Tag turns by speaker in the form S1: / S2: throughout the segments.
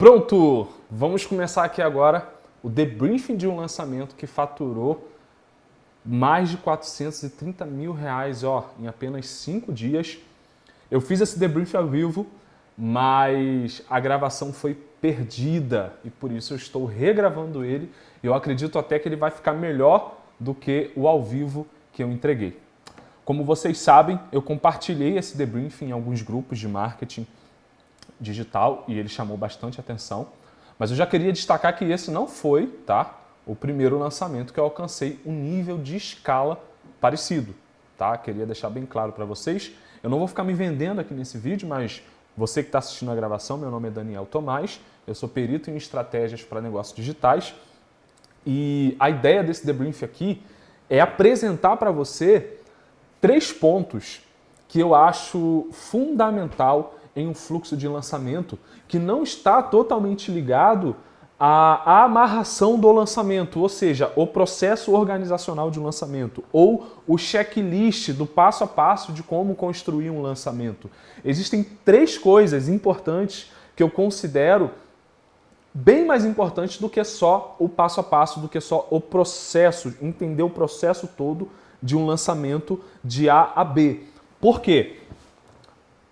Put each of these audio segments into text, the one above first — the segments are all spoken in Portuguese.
S1: Pronto! Vamos começar aqui agora o debriefing de um lançamento que faturou mais de 430 mil reais em apenas 5 dias. Eu fiz esse debriefing ao vivo, mas a gravação foi perdida e por isso eu estou regravando ele. Eu acredito até que ele vai ficar melhor do que o ao vivo que eu entreguei. Como vocês sabem, eu compartilhei esse debriefing em alguns grupos de marketing digital e ele chamou bastante atenção. Mas eu já queria destacar que esse não foi, o primeiro lançamento que eu alcancei um nível de escala parecido, Queria deixar bem claro para vocês. Eu não vou ficar me vendendo aqui nesse vídeo, mas você que está assistindo a gravação, meu nome é Daniel Tomás, eu sou perito em estratégias para negócios digitais e a ideia desse debriefing aqui é apresentar para você 3 pontos que eu acho fundamental em um fluxo de lançamento que não está totalmente ligado à amarração do lançamento, ou seja, o processo organizacional de lançamento ou o checklist do passo a passo de como construir um lançamento. Existem 3 coisas importantes que eu considero bem mais importantes do que só o passo a passo, do que só o processo, entender o processo todo de um lançamento de A a B. Por quê?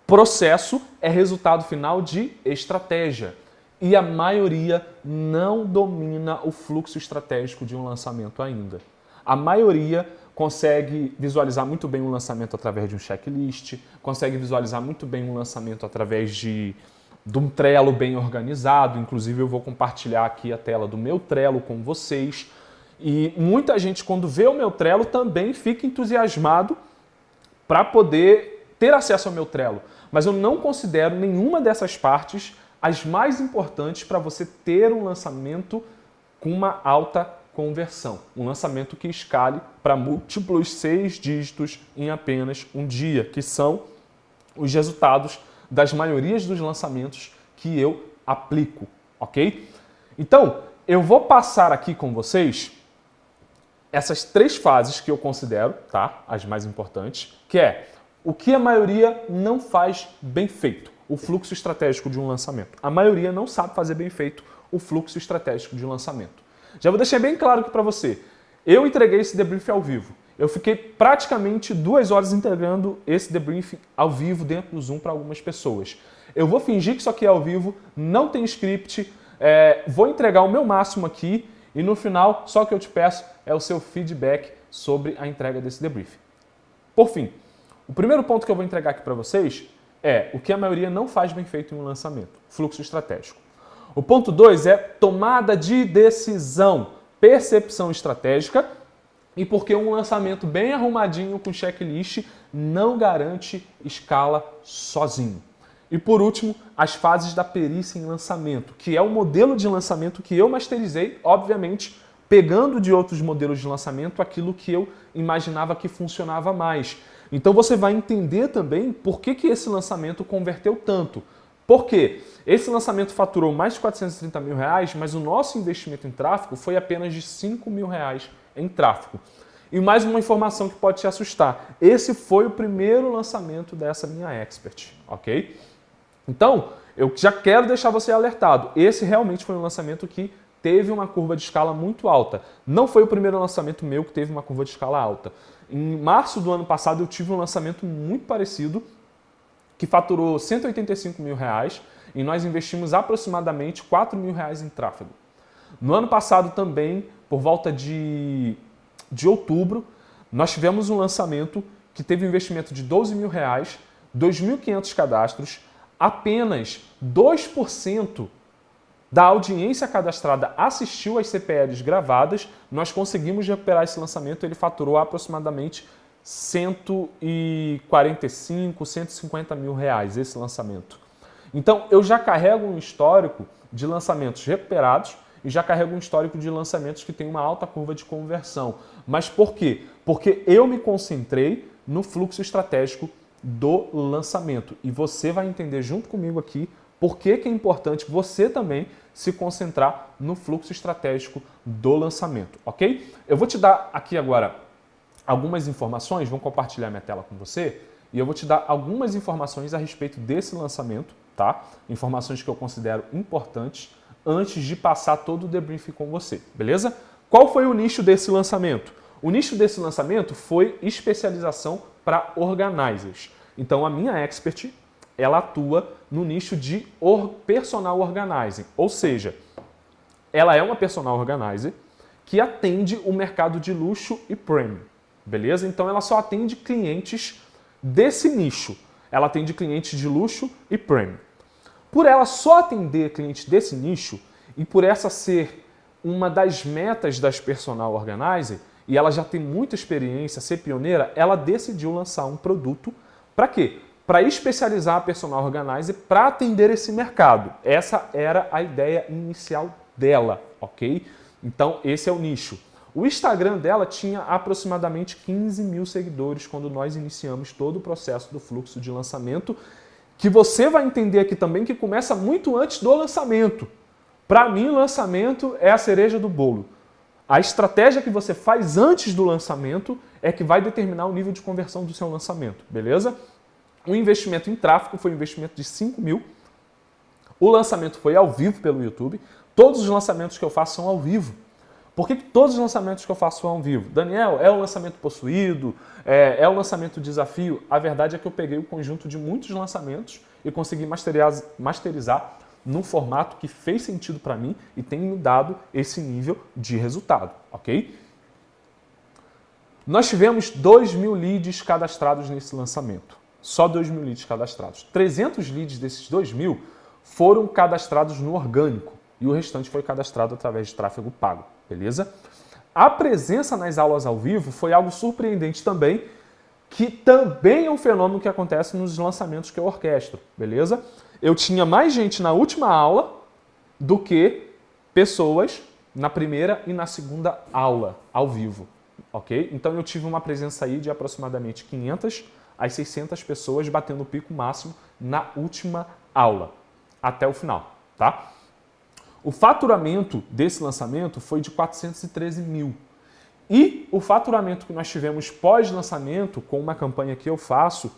S1: Processo é resultado final de estratégia e a maioria não domina o fluxo estratégico de um lançamento ainda. A maioria consegue visualizar muito bem um lançamento através de um checklist, consegue visualizar muito bem um lançamento através de um Trello bem organizado. Inclusive eu vou compartilhar aqui a tela do meu Trello com vocês. E muita gente, quando vê o meu Trello, também fica entusiasmado para poder ter acesso ao meu Trello. Mas eu não considero nenhuma dessas partes as mais importantes para você ter um lançamento com uma alta conversão. Um lançamento que escale para múltiplos 6 dígitos em apenas um dia, que são os resultados das maiorias dos lançamentos que eu aplico, ok? Então, eu vou passar aqui com vocês essas 3 fases que eu considero, as mais importantes, que é o que a maioria não faz bem feito, o fluxo estratégico de um lançamento. A maioria não sabe fazer bem feito o fluxo estratégico de um lançamento. Já vou deixar bem claro aqui para você. Eu entreguei esse debriefing ao vivo. Eu fiquei praticamente 2 horas entregando esse debriefing ao vivo dentro do Zoom para algumas pessoas. Eu vou fingir que isso aqui é ao vivo, não tem script, vou entregar o meu máximo aqui e no final só o que eu te peço é o seu feedback sobre a entrega desse debriefing. Por fim, o primeiro ponto que eu vou entregar aqui para vocês é o que a maioria não faz bem feito em um lançamento, fluxo estratégico. O ponto 2 é tomada de decisão, percepção estratégica e porque um lançamento bem arrumadinho com checklist não garante escala sozinho. E por último, as fases da perícia em lançamento, que é o modelo de lançamento que eu masterizei, obviamente, pegando de outros modelos de lançamento aquilo que eu imaginava que funcionava mais. Então você vai entender também por que esse lançamento converteu tanto. Por quê? Esse lançamento faturou mais de 430 mil reais, mas o nosso investimento em tráfego foi apenas de 5 mil reais em tráfego. E mais uma informação que pode te assustar. Esse foi o primeiro lançamento dessa minha expert, ok? Então, eu já quero deixar você alertado. Esse realmente foi um lançamento que teve uma curva de escala muito alta. Não foi o primeiro lançamento meu que teve uma curva de escala alta. Em março do ano passado eu tive um lançamento muito parecido, que faturou 185 mil reais e nós investimos aproximadamente 4 mil reais em tráfego. No ano passado também, por volta de outubro, nós tivemos um lançamento que teve um investimento de 12 mil reais, 2.500 cadastros, apenas 2% da audiência cadastrada assistiu às CPLs gravadas, nós conseguimos recuperar esse lançamento, ele faturou aproximadamente 145, 150 mil reais esse lançamento. Então eu já carrego um histórico de lançamentos recuperados e já carrego um histórico de lançamentos que tem uma alta curva de conversão. Mas por quê? Porque eu me concentrei no fluxo estratégico do lançamento. E você vai entender junto comigo aqui por que é importante você também se concentrar no fluxo estratégico do lançamento, ok? Eu vou te dar aqui agora algumas informações, vou compartilhar minha tela com você, e eu vou te dar algumas informações a respeito desse lançamento, tá? Informações que eu considero importantes antes de passar todo o debriefing com você, beleza? Qual foi o nicho desse lançamento? O nicho desse lançamento foi especialização para organizers. Então a minha expert, ela atua no nicho de personal organizing, ou seja, ela é uma personal organizer que atende o mercado de luxo e premium, beleza? Então ela só atende clientes desse nicho. Ela atende clientes de luxo e premium. Por ela só atender clientes desse nicho e por essa ser uma das metas das personal organizer, e ela já tem muita experiência, ser pioneira, ela decidiu lançar um produto para quê? Para especializar a personal organizer para atender esse mercado. Essa era a ideia inicial dela, ok? Então esse é o nicho. O Instagram dela tinha aproximadamente 15 mil seguidores quando nós iniciamos todo o processo do fluxo de lançamento, que você vai entender aqui também que começa muito antes do lançamento. Para mim, o lançamento é a cereja do bolo. A estratégia que você faz antes do lançamento é que vai determinar o nível de conversão do seu lançamento, beleza? O investimento em tráfego foi um investimento de 5 mil. O lançamento foi ao vivo pelo YouTube. Todos os lançamentos que eu faço são ao vivo. Por que todos os lançamentos que eu faço são ao vivo? Daniel, é o lançamento possuído? É o lançamento desafio? A verdade é que eu peguei o conjunto de muitos lançamentos e consegui masterizar num formato que fez sentido para mim e tem me dado esse nível de resultado, ok? Nós tivemos 2.000 leads cadastrados nesse lançamento. Só 2.000 leads cadastrados. 300 leads desses 2.000 foram cadastrados no orgânico e o restante foi cadastrado através de tráfego pago, beleza? A presença nas aulas ao vivo foi algo surpreendente também, que também é um fenômeno que acontece nos lançamentos que eu orquestro, beleza? Eu tinha mais gente na última aula do que pessoas na primeira e na segunda aula, ao vivo, ok? Então eu tive uma presença aí de aproximadamente 500 a 600 pessoas batendo o pico máximo na última aula, até o final, tá? O faturamento desse lançamento foi de 413 mil. E o faturamento que nós tivemos pós-lançamento, com uma campanha que eu faço,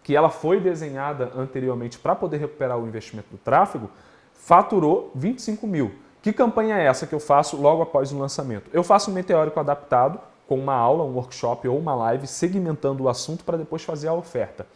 S1: que ela foi desenhada anteriormente para poder recuperar o investimento do tráfego, faturou 25 mil. Que campanha é essa que eu faço logo após o lançamento? Eu faço um meteórico adaptado, com uma aula, um workshop ou uma live, segmentando o assunto para depois fazer a oferta.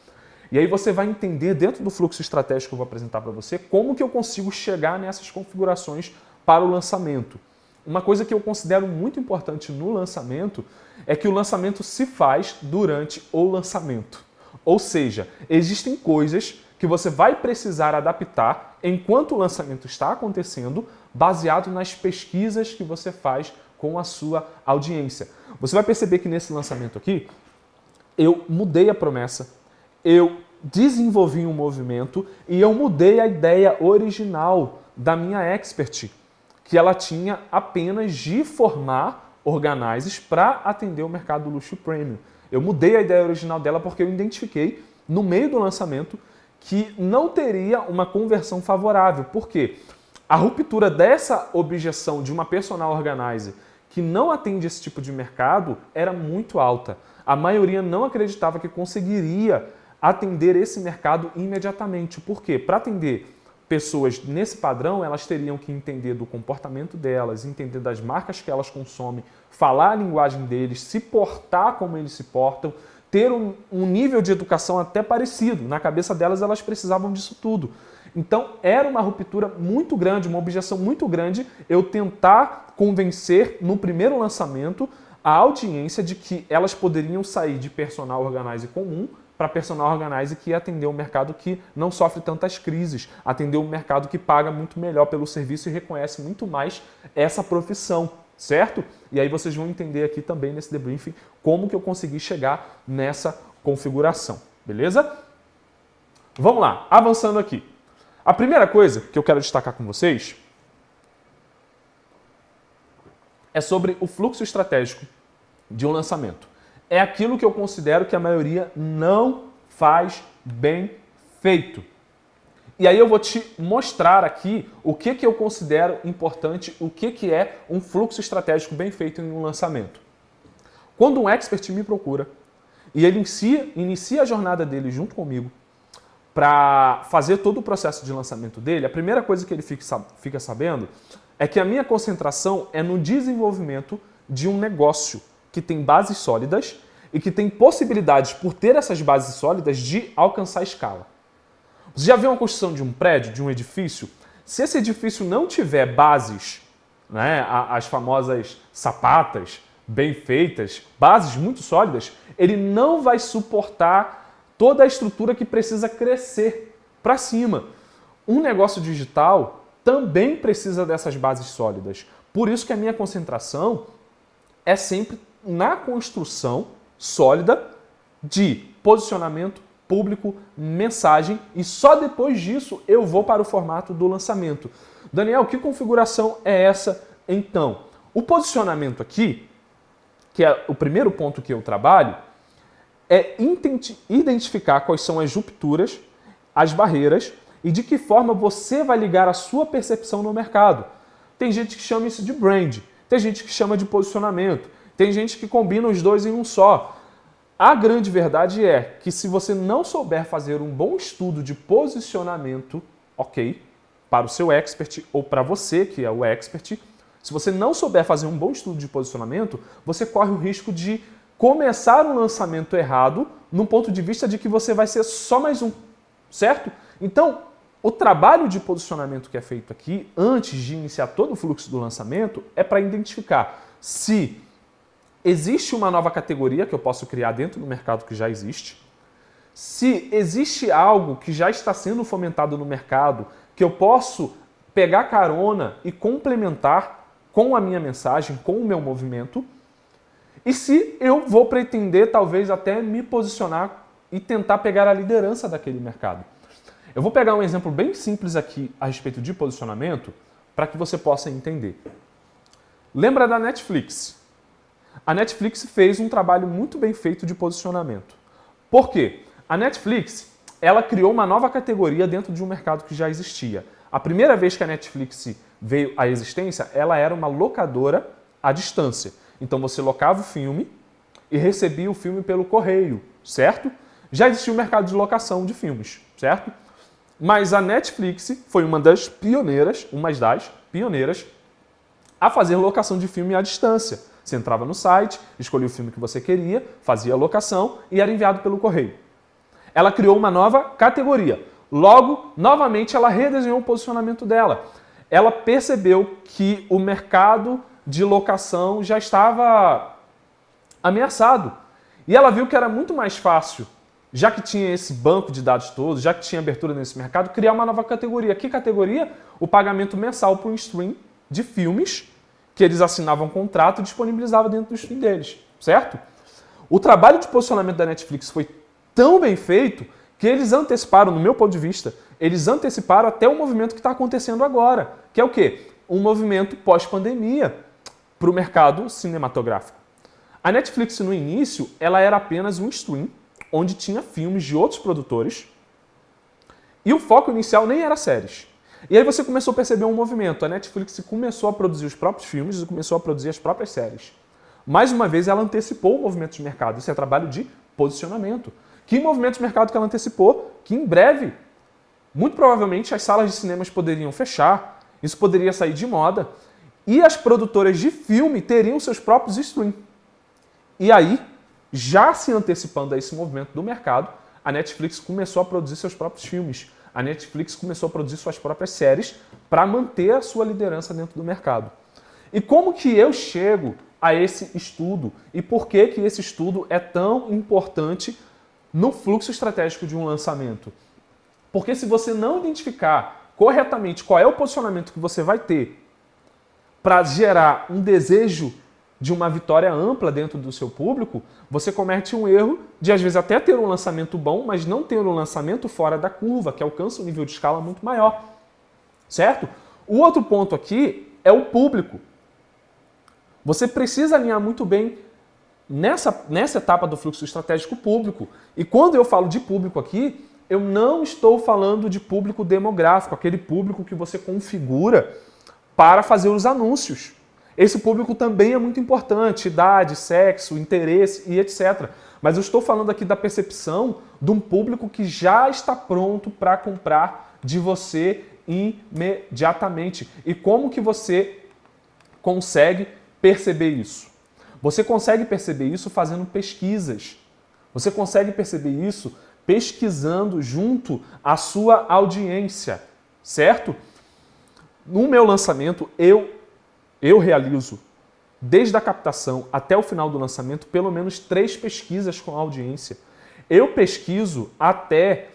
S1: E aí você vai entender, dentro do fluxo estratégico que eu vou apresentar para você, como que eu consigo chegar nessas configurações para o lançamento. Uma coisa que eu considero muito importante no lançamento é que o lançamento se faz durante o lançamento. Ou seja, existem coisas que você vai precisar adaptar enquanto o lançamento está acontecendo, baseado nas pesquisas que você faz com a sua audiência. Você vai perceber que nesse lançamento aqui, eu mudei a promessa, eu desenvolvi um movimento e eu mudei a ideia original da minha expert, que ela tinha apenas de formar organizers para atender o mercado do luxo premium. Eu mudei a ideia original dela porque eu identifiquei, no meio do lançamento, que não teria uma conversão favorável. Por quê? A ruptura dessa objeção de uma personal organizer que não atende esse tipo de mercado era muito alta. A maioria não acreditava que conseguiria atender esse mercado imediatamente. Por quê? Para atender pessoas nesse padrão, elas teriam que entender do comportamento delas, entender das marcas que elas consomem, falar a linguagem deles, se portar como eles se portam, ter um nível de educação até parecido. Na cabeça delas, elas precisavam disso tudo. Então, era uma ruptura muito grande, uma objeção muito grande eu tentar convencer no primeiro lançamento a audiência de que elas poderiam sair de personal organizer comum para personal organizer que atender um mercado que não sofre tantas crises, atender um mercado que paga muito melhor pelo serviço e reconhece muito mais essa profissão, certo? E aí vocês vão entender aqui também nesse debriefing como que eu consegui chegar nessa configuração, beleza? Vamos lá, avançando aqui. A primeira coisa que eu quero destacar com vocês é sobre o fluxo estratégico de um lançamento. É aquilo que eu considero que a maioria não faz bem feito. E aí eu vou te mostrar aqui o que eu considero importante, o que é um fluxo estratégico bem feito em um lançamento. Quando um expert me procura e ele inicia a jornada dele junto comigo para fazer todo o processo de lançamento dele, a primeira coisa que ele fica sabendo é que a minha concentração é no desenvolvimento de um negócio que tem bases sólidas e que tem possibilidades, por ter essas bases sólidas, de alcançar a escala. Você já viu uma construção de um prédio, de um edifício? Se esse edifício não tiver bases, né, as famosas sapatas bem feitas, bases muito sólidas, ele não vai suportar toda a estrutura que precisa crescer para cima. Um negócio digital também precisa dessas bases sólidas. Por isso que a minha concentração é sempre na construção sólida de posicionamento, público, mensagem, e só depois disso eu vou para o formato do lançamento. Daniel, que configuração é essa então? O posicionamento aqui, que é o primeiro ponto que eu trabalho, é identificar quais são as rupturas, as barreiras e de que forma você vai ligar a sua percepção no mercado. Tem gente que chama isso de brand, tem gente que chama de posicionamento, tem gente que combina os dois em um só. A grande verdade é que se você não souber fazer um bom estudo de posicionamento, ok, para o seu expert ou para você que é o expert, se você não souber fazer um bom estudo de posicionamento, você corre o risco de começar um lançamento errado num ponto de vista de que você vai ser só mais um, certo? Então, o trabalho de posicionamento que é feito aqui, antes de iniciar todo o fluxo do lançamento, é para identificar se existe uma nova categoria que eu posso criar dentro do mercado que já existe, se existe algo que já está sendo fomentado no mercado, que eu posso pegar carona e complementar com a minha mensagem, com o meu movimento, e se eu vou pretender talvez até me posicionar e tentar pegar a liderança daquele mercado. Eu vou pegar um exemplo bem simples aqui a respeito de posicionamento para que você possa entender. Lembra da Netflix? A Netflix fez um trabalho muito bem feito de posicionamento. Por quê? A Netflix, ela criou uma nova categoria dentro de um mercado que já existia. A primeira vez que a Netflix veio à existência, ela era uma locadora à distância. Então você locava o filme e recebia o filme pelo correio, certo? Já existia o mercado de locação de filmes, certo? Mas a Netflix foi uma das pioneiras a fazer locação de filme à distância. Você entrava no site, escolhia o filme que você queria, fazia a locação e era enviado pelo correio. Ela criou uma nova categoria. Logo, novamente, ela redesenhou o posicionamento dela. Ela percebeu que o mercado de locação já estava ameaçado. E ela viu que era muito mais fácil, já que tinha esse banco de dados todos, já que tinha abertura nesse mercado, criar uma nova categoria. Que categoria? O pagamento mensal por um stream de filmes que eles assinavam um contrato e disponibilizavam dentro do stream deles, certo? O trabalho de posicionamento da Netflix foi tão bem feito que eles anteciparam, no meu ponto de vista, eles anteciparam até o movimento que está acontecendo agora, que é o quê? Um movimento pós-pandemia para o mercado cinematográfico. A Netflix, no início, ela era apenas um stream, onde tinha filmes de outros produtores, e o foco inicial nem era séries. E aí você começou a perceber um movimento. A Netflix começou a produzir os próprios filmes e começou a produzir as próprias séries. Mais uma vez, ela antecipou o movimento de mercado. Isso é trabalho de posicionamento. Que movimento de mercado que ela antecipou? Que em breve, muito provavelmente, as salas de cinemas poderiam fechar, isso poderia sair de moda, e as produtoras de filme teriam seus próprios streams. E aí, já se antecipando a esse movimento do mercado, a Netflix começou a produzir seus próprios filmes. A Netflix começou a produzir suas próprias séries para manter a sua liderança dentro do mercado. E como que eu chego a esse estudo? E por que que esse estudo é tão importante no fluxo estratégico de um lançamento? Porque se você não identificar corretamente qual é o posicionamento que você vai ter para gerar um desejo de uma vitória ampla dentro do seu público, você comete um erro de, às vezes, até ter um lançamento bom, mas não ter um lançamento fora da curva, que alcança um nível de escala muito maior. Certo? O outro ponto aqui é o público. Você precisa alinhar muito bem nessa etapa do fluxo estratégico público. E quando eu falo de público aqui, eu não estou falando de público demográfico, aquele público que você configura para fazer os anúncios. Esse público também é muito importante, idade, sexo, interesse e etc. Mas eu estou falando aqui da percepção de um público que já está pronto para comprar de você imediatamente. E como que você consegue perceber isso? Você consegue perceber isso fazendo pesquisas. Você consegue perceber isso pesquisando junto à sua audiência, certo? No meu lançamento, eu realizo, desde a captação até o final do lançamento, pelo menos 3 pesquisas com a audiência. Eu pesquiso até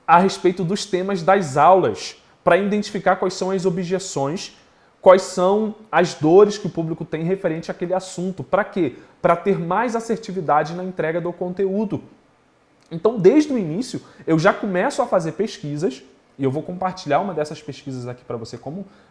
S1: a respeito dos temas das aulas, para identificar quais são as objeções, quais são as dores que o público tem referente àquele assunto. Para quê? Para ter mais assertividade na entrega do conteúdo. Então, desde o início, eu já começo a fazer pesquisas, e eu vou compartilhar uma dessas pesquisas aqui para você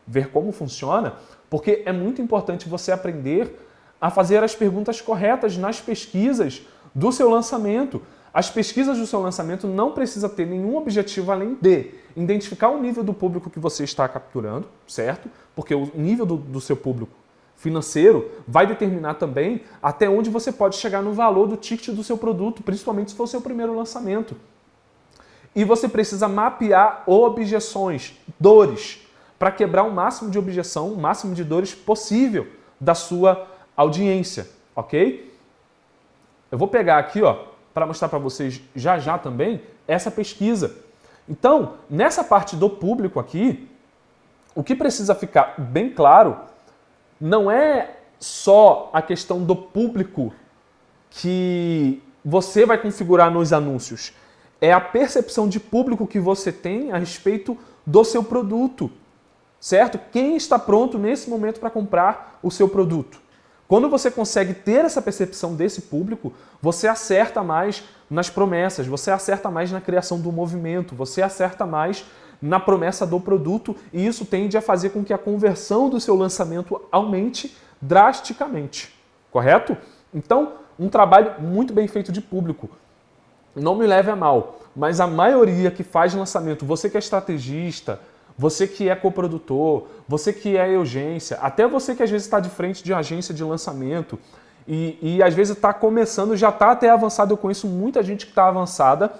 S1: ver como funciona, porque é muito importante você aprender a fazer as perguntas corretas nas pesquisas do seu lançamento. As pesquisas do seu lançamento não precisam ter nenhum objetivo além de identificar o nível do público que você está capturando, certo? Porque o nível do seu público financeiro vai determinar também até onde você pode chegar no valor do ticket do seu produto, principalmente se for o seu primeiro lançamento. E você precisa mapear objeções, dores, para quebrar o máximo de objeção, o máximo de dores possível da sua audiência, ok? Eu vou pegar aqui, ó, para mostrar para vocês já também essa pesquisa. Então, nessa parte do público aqui, o que precisa ficar bem claro não é só a questão do público que você vai configurar nos anúncios. É a percepção de público que você tem a respeito do seu produto, certo? Quem está pronto nesse momento para comprar o seu produto? Quando você consegue ter essa percepção desse público, você acerta mais nas promessas, você acerta mais na criação do movimento, você acerta mais na promessa do produto e isso tende a fazer com que a conversão do seu lançamento aumente drasticamente, correto? Então, um trabalho muito bem feito de público. Não me leve a mal, mas a maioria que faz lançamento, você que é estrategista, você que é coprodutor, você que é urgência, até você que às vezes está de frente de agência de lançamento e às vezes está começando, já está até avançado. Eu conheço muita gente que está avançada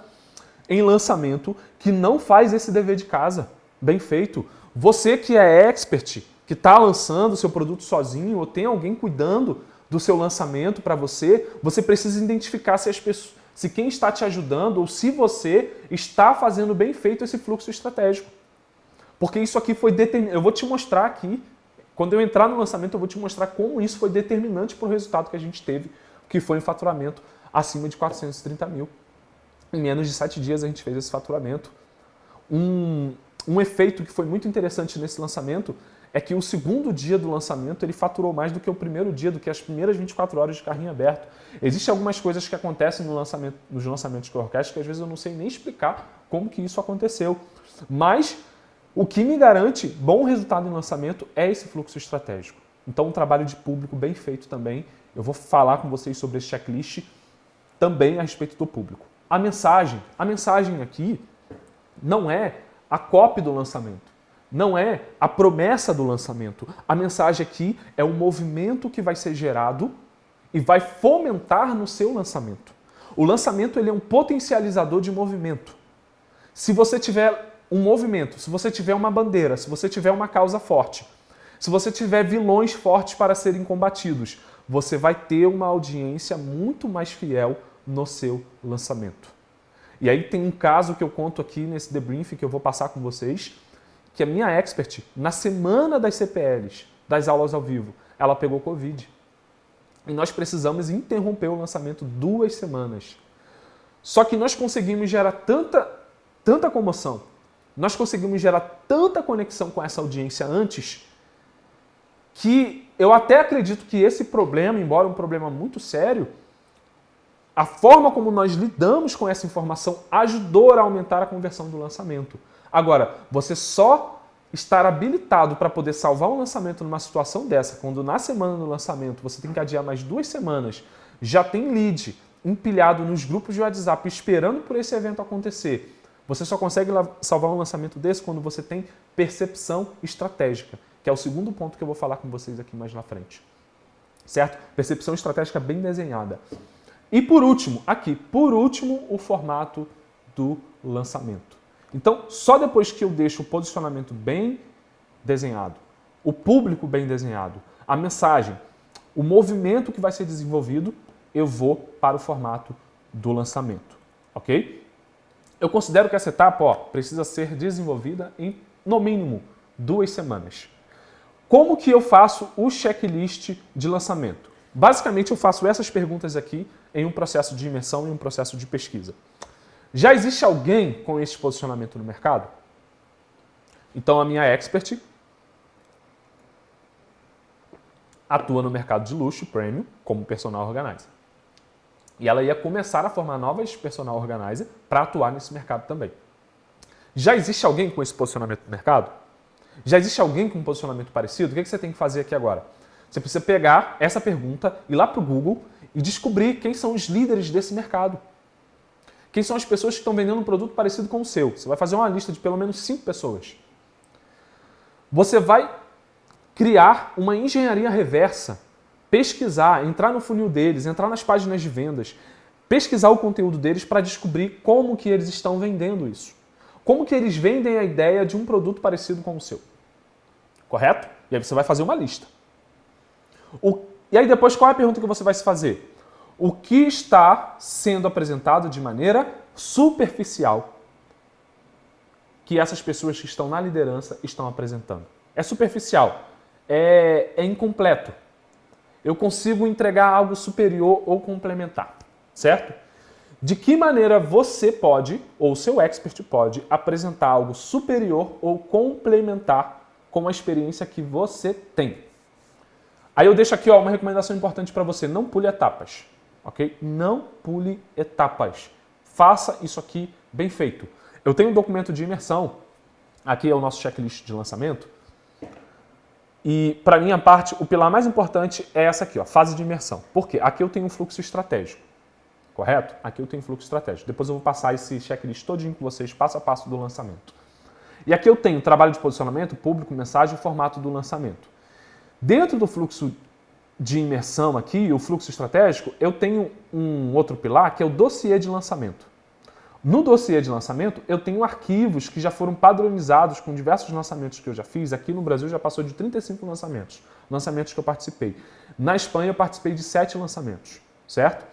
S1: em lançamento que não faz esse dever de casa bem feito. Você que é expert, que está lançando o seu produto sozinho ou tem alguém cuidando do seu lançamento para você, você precisa identificar se quem está te ajudando ou se você está fazendo bem feito esse fluxo estratégico. Porque isso aqui foi determinante. Eu vou te mostrar aqui, quando eu entrar no lançamento, eu vou te mostrar como isso foi determinante para o resultado que a gente teve, que foi um faturamento acima de 430 mil. Em menos de 7 dias a gente fez esse faturamento. Um efeito que foi muito interessante nesse lançamento é que o segundo dia do lançamento ele faturou mais do que o primeiro dia, do que as primeiras 24 horas de carrinho aberto. Existem algumas coisas que acontecem nos lançamentos de orquestra que às vezes eu não sei nem explicar como que isso aconteceu. Mas o que me garante bom resultado em lançamento é esse fluxo estratégico. Então, um trabalho de público bem feito também. Eu vou falar com vocês sobre esse checklist também a respeito do público. A mensagem aqui não é a copy do lançamento, não é a promessa do lançamento. A mensagem aqui é o movimento que vai ser gerado e vai fomentar no seu lançamento. O lançamento ele é um potencializador de movimento. Se você tiver um movimento, se você tiver uma bandeira, se você tiver uma causa forte, se você tiver vilões fortes para serem combatidos, você vai ter uma audiência muito mais fiel no seu lançamento. E aí tem um caso que eu conto aqui nesse debrief que eu vou passar com vocês, que a minha expert, na semana das CPLs, das aulas ao vivo, ela pegou Covid. E nós precisamos interromper o lançamento 2 semanas. Só que nós conseguimos gerar tanta comoção, nós conseguimos gerar tanta conexão com essa audiência antes, que eu até acredito que esse problema, embora um problema muito sério, a forma como nós lidamos com essa informação ajudou a aumentar a conversão do lançamento. Agora, você só estar habilitado para poder salvar um lançamento numa situação dessa, quando na semana do lançamento você tem que adiar mais 2 semanas, já tem lead empilhado nos grupos de WhatsApp esperando por esse evento acontecer. Você só consegue salvar um lançamento desse quando você tem percepção estratégica, que que é o segundo ponto que eu vou falar com vocês aqui mais na frente. Certo? Percepção estratégica bem desenhada. E por último, o formato do lançamento. Então, só depois que eu deixo o posicionamento bem desenhado, o público bem desenhado, a mensagem, o movimento que vai ser desenvolvido, eu vou para o formato do lançamento, ok? Eu considero que essa etapa precisa ser desenvolvida em, no mínimo, 2 semanas. Como que eu faço o checklist de lançamento? Basicamente, eu faço essas perguntas aqui em um processo de imersão e um processo de pesquisa. Já existe alguém com esse posicionamento no mercado? Então, a minha expert atua no mercado de luxo, premium, como personal organizer. E ela ia começar a formar novas personal organizer para atuar nesse mercado também. Já existe alguém com esse posicionamento no mercado? Já existe alguém com um posicionamento parecido? O que você tem que fazer aqui agora? Você precisa pegar essa pergunta, ir lá para o Google e descobrir quem são os líderes desse mercado. Quem são as pessoas que estão vendendo um produto parecido com o seu. Você vai fazer uma lista de pelo menos 5 pessoas. Você vai criar uma engenharia reversa, pesquisar, entrar no funil deles, entrar nas páginas de vendas, pesquisar o conteúdo deles para descobrir como que eles estão vendendo isso. Como que eles vendem a ideia de um produto parecido com o seu. Correto? E aí você vai fazer uma lista. E aí depois qual é a pergunta que você vai se fazer? O que está sendo apresentado de maneira superficial que essas pessoas que estão na liderança estão apresentando? É superficial, é incompleto. Eu consigo entregar algo superior ou complementar, certo? De que maneira você pode, ou seu expert pode, apresentar algo superior ou complementar com a experiência que você tem? Aí eu deixo aqui uma recomendação importante para você, não pule etapas, ok? Não pule etapas. Faça isso aqui bem feito. Eu tenho um documento de imersão, aqui é o nosso checklist de lançamento, e para minha parte, o pilar mais importante é essa aqui, fase de imersão. Por quê? Aqui eu tenho um fluxo estratégico, correto? Aqui eu tenho um fluxo estratégico. Depois eu vou passar esse checklist todinho com vocês, passo a passo do lançamento. E aqui eu tenho trabalho de posicionamento, público, mensagem e formato do lançamento. Dentro do fluxo de imersão aqui, o fluxo estratégico, eu tenho um outro pilar que é o dossiê de lançamento. No dossiê de lançamento, eu tenho arquivos que já foram padronizados com diversos lançamentos que eu já fiz. Aqui no Brasil já passou de 35 lançamentos que eu participei. Na Espanha eu participei de 7 lançamentos, certo?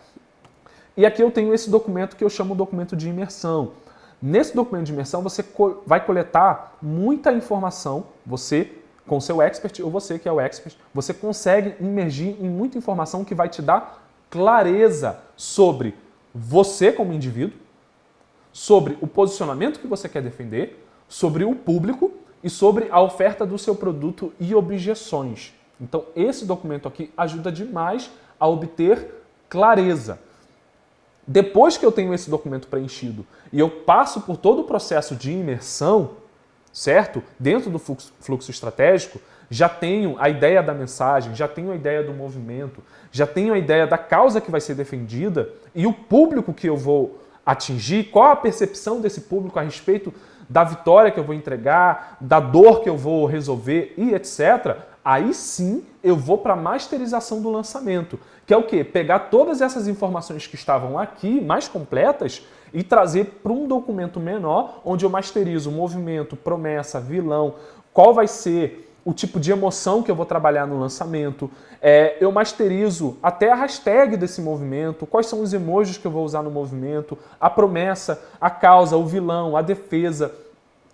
S1: E aqui eu tenho esse documento que eu chamo de documento de imersão. Nesse documento de imersão você vai coletar muita informação, você com o seu expert ou você que é o expert, você consegue imergir em muita informação que vai te dar clareza sobre você como indivíduo, sobre o posicionamento que você quer defender, sobre o público e sobre a oferta do seu produto e objeções. Então, esse documento aqui ajuda demais a obter clareza. Depois que eu tenho esse documento preenchido e eu passo por todo o processo de imersão, certo? Dentro do fluxo estratégico, já tenho a ideia da mensagem, já tenho a ideia do movimento, já tenho a ideia da causa que vai ser defendida e o público que eu vou atingir, qual a percepção desse público a respeito da vitória que eu vou entregar, da dor que eu vou resolver e etc. Aí sim eu vou para a masterização do lançamento, que é o quê? Pegar todas essas informações que estavam aqui, mais completas, e trazer para um documento menor, onde eu masterizo movimento, promessa, vilão, qual vai ser o tipo de emoção que eu vou trabalhar no lançamento, eu masterizo até a hashtag desse movimento, quais são os emojis que eu vou usar no movimento, a promessa, a causa, o vilão, a defesa,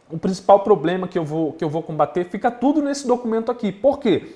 S1: o principal problema que eu vou combater, fica tudo nesse documento aqui. Por quê?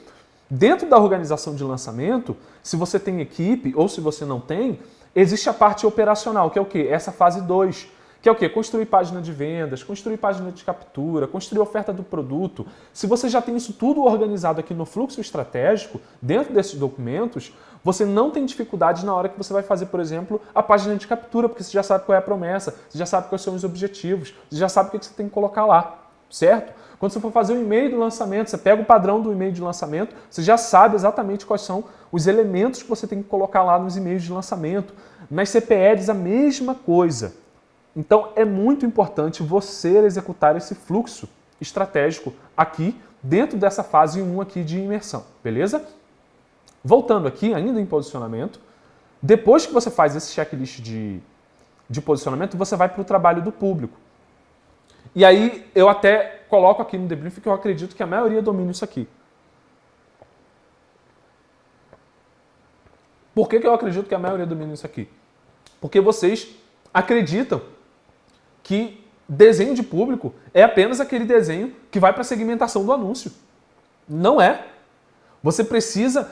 S1: Dentro da organização de lançamento, se você tem equipe ou se você não tem, existe a parte operacional, que é o quê? Essa fase 2. Que é o quê? Construir página de vendas, construir página de captura, construir oferta do produto. Se você já tem isso tudo organizado aqui no fluxo estratégico, dentro desses documentos, você não tem dificuldade na hora que você vai fazer, por exemplo, a página de captura, porque você já sabe qual é a promessa, você já sabe quais são os objetivos, você já sabe o que você tem que colocar lá, certo? Quando você for fazer o e-mail do lançamento, você pega o padrão do e-mail de lançamento, você já sabe exatamente quais são os elementos que você tem que colocar lá nos e-mails de lançamento. Nas CPEs, a mesma coisa. Então, é muito importante você executar esse fluxo, estratégico aqui dentro dessa fase 1 aqui de imersão, beleza? Voltando aqui, ainda em posicionamento, depois que você faz esse checklist de posicionamento, você vai para o trabalho do público. E aí eu até coloco aqui no debrief que eu acredito que a maioria domina isso aqui. Por que eu acredito que a maioria domina isso aqui? Porque vocês acreditam que desenho de público é apenas aquele desenho que vai para a segmentação do anúncio. Não é. Você precisa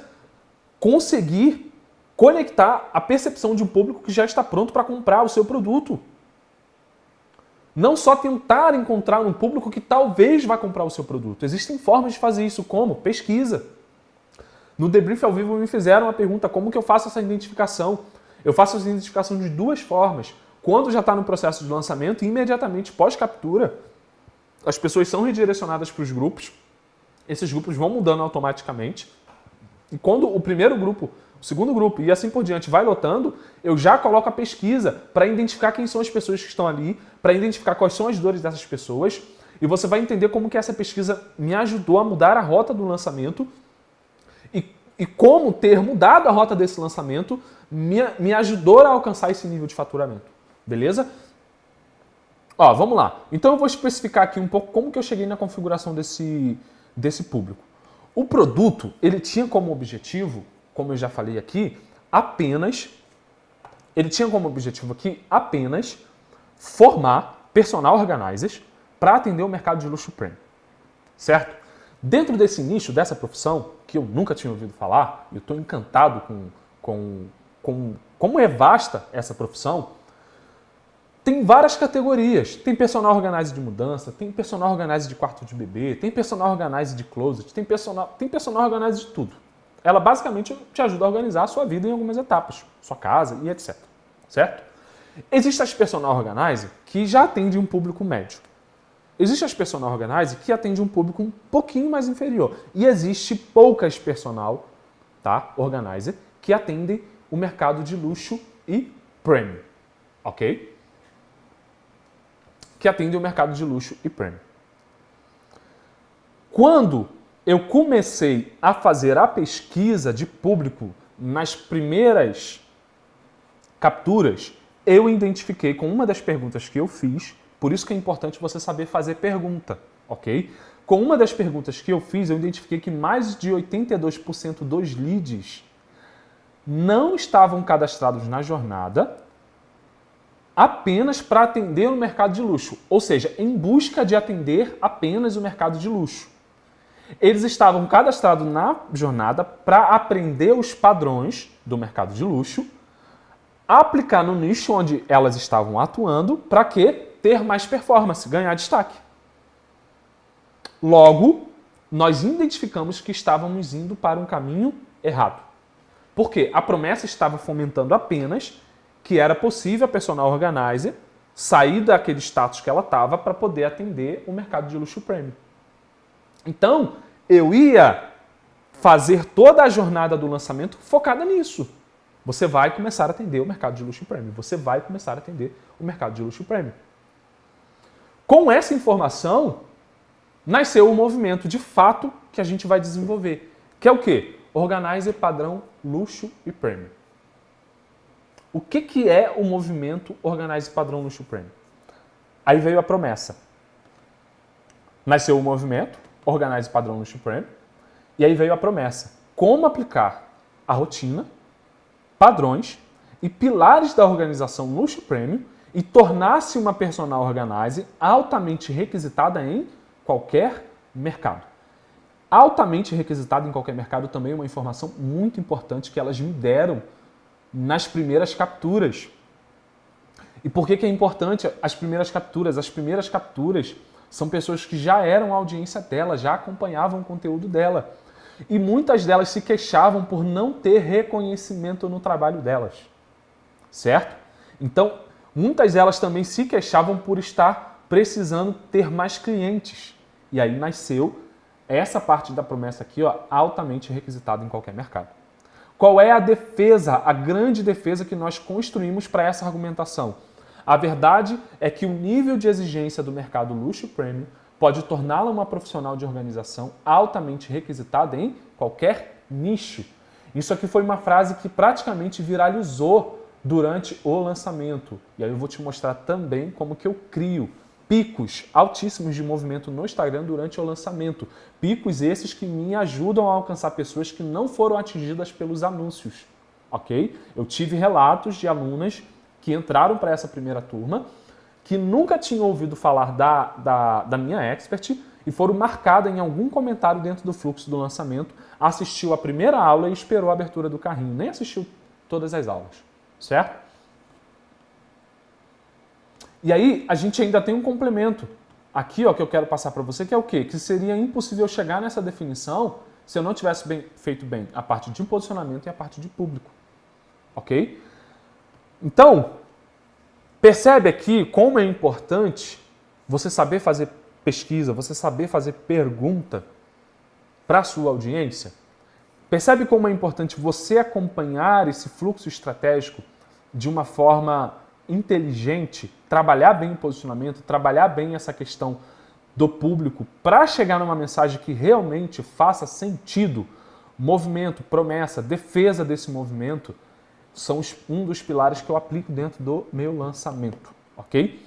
S1: conseguir conectar a percepção de um público que já está pronto para comprar o seu produto. Não só tentar encontrar um público que talvez vá comprar o seu produto. Existem formas de fazer isso, como pesquisa. No debrief ao vivo me fizeram a pergunta como que eu faço essa identificação. Eu faço essa identificação de duas formas. Quando já está no processo de lançamento, imediatamente pós-captura, as pessoas são redirecionadas para os grupos. Esses grupos vão mudando automaticamente. E quando o primeiro grupo, o segundo grupo e assim por diante vai lotando, eu já coloco a pesquisa para identificar quem são as pessoas que estão ali, para identificar quais são as dores dessas pessoas. E você vai entender como que essa pesquisa me ajudou a mudar a rota do lançamento e como ter mudado a rota desse lançamento me ajudou a alcançar esse nível de faturamento. Beleza? Ó, vamos lá. Então eu vou especificar aqui um pouco como que eu cheguei na configuração desse público. O produto, ele tinha como objetivo, como eu já falei aqui, apenas formar personal organizers para atender o mercado de luxo premium. Certo? Dentro desse nicho, dessa profissão, que eu nunca tinha ouvido falar, eu estou encantado com como é vasta essa profissão, tem várias categorias. Tem personal organizer de mudança, tem personal organizer de quarto de bebê, tem personal organizer de closet, tem personal organizer de tudo. Ela basicamente te ajuda a organizar a sua vida em algumas etapas, sua casa e etc. Certo? Existem as personal organizer que já atendem um público médio. Existe as personal organizer que atende um público um pouquinho mais inferior. E existe poucas personal, tá, organizer que atendem o mercado de luxo e premium. Ok? Que atendem o mercado de luxo e premium. Quando eu comecei a fazer a pesquisa de público nas primeiras capturas, eu identifiquei com uma das perguntas que eu fiz. Por isso que é importante você saber fazer pergunta, ok? Com uma das perguntas que eu fiz, eu identifiquei que mais de 82% dos leads não estavam cadastrados na jornada apenas para atender o mercado de luxo, ou seja, em busca de atender apenas o mercado de luxo. Eles estavam cadastrados na jornada para aprender os padrões do mercado de luxo, aplicar no nicho onde elas estavam atuando, para quê? Ter mais performance, ganhar destaque. Logo, nós identificamos que estávamos indo para um caminho errado. Porque a promessa estava fomentando apenas que era possível a personal organizer sair daquele status que ela estava para poder atender o mercado de luxo premium. Então, eu ia fazer toda a jornada do lançamento focada nisso. Você vai começar a atender o mercado de luxo premium. Você vai começar a atender o mercado de luxo premium. Com essa informação, nasceu o movimento de fato que a gente vai desenvolver. Que é o quê? Organizer padrão luxo e premium. O que é o movimento Organizer padrão luxo premium? Aí veio a promessa. Nasceu o movimento Organizer padrão luxo premium. E aí veio a promessa. Como aplicar a rotina, padrões e pilares da organização luxo premium e tornar-se uma personal organizer altamente requisitada em qualquer mercado. Altamente requisitada em qualquer mercado também é uma informação muito importante que elas me deram nas primeiras capturas. E por que é importante as primeiras capturas? As primeiras capturas são pessoas que já eram audiência dela, já acompanhavam o conteúdo dela. E muitas delas se queixavam por não ter reconhecimento no trabalho delas. Certo? Então, muitas delas também se queixavam por estar precisando ter mais clientes. E aí nasceu essa parte da promessa aqui, ó, altamente requisitada em qualquer mercado. Qual é a defesa, a grande defesa que nós construímos para essa argumentação? A verdade é que o nível de exigência do mercado luxo premium pode torná-la uma profissional de organização altamente requisitada em qualquer nicho. Isso aqui foi uma frase que praticamente viralizou durante o lançamento. E aí eu vou te mostrar também como que eu crio picos altíssimos de movimento no Instagram durante o lançamento. Picos esses que me ajudam a alcançar pessoas que não foram atingidas pelos anúncios, ok? Eu tive relatos de alunas que entraram para essa primeira turma, que nunca tinham ouvido falar da minha expert e foram marcadas em algum comentário dentro do fluxo do lançamento, assistiu a primeira aula e esperou a abertura do carrinho. Nem assistiu todas as aulas, certo? E aí, a gente ainda tem um complemento aqui, ó, que eu quero passar para você, que é o quê? Que seria impossível chegar nessa definição se eu não tivesse feito bem a parte de posicionamento e a parte de público, ok? Então, percebe aqui como é importante você saber fazer pesquisa, você saber fazer pergunta para a sua audiência? Percebe como é importante você acompanhar esse fluxo estratégico de uma forma inteligente, trabalhar bem o posicionamento, trabalhar bem essa questão do público para chegar numa mensagem que realmente faça sentido? Movimento, promessa, defesa desse movimento são um dos pilares que eu aplico dentro do meu lançamento, ok?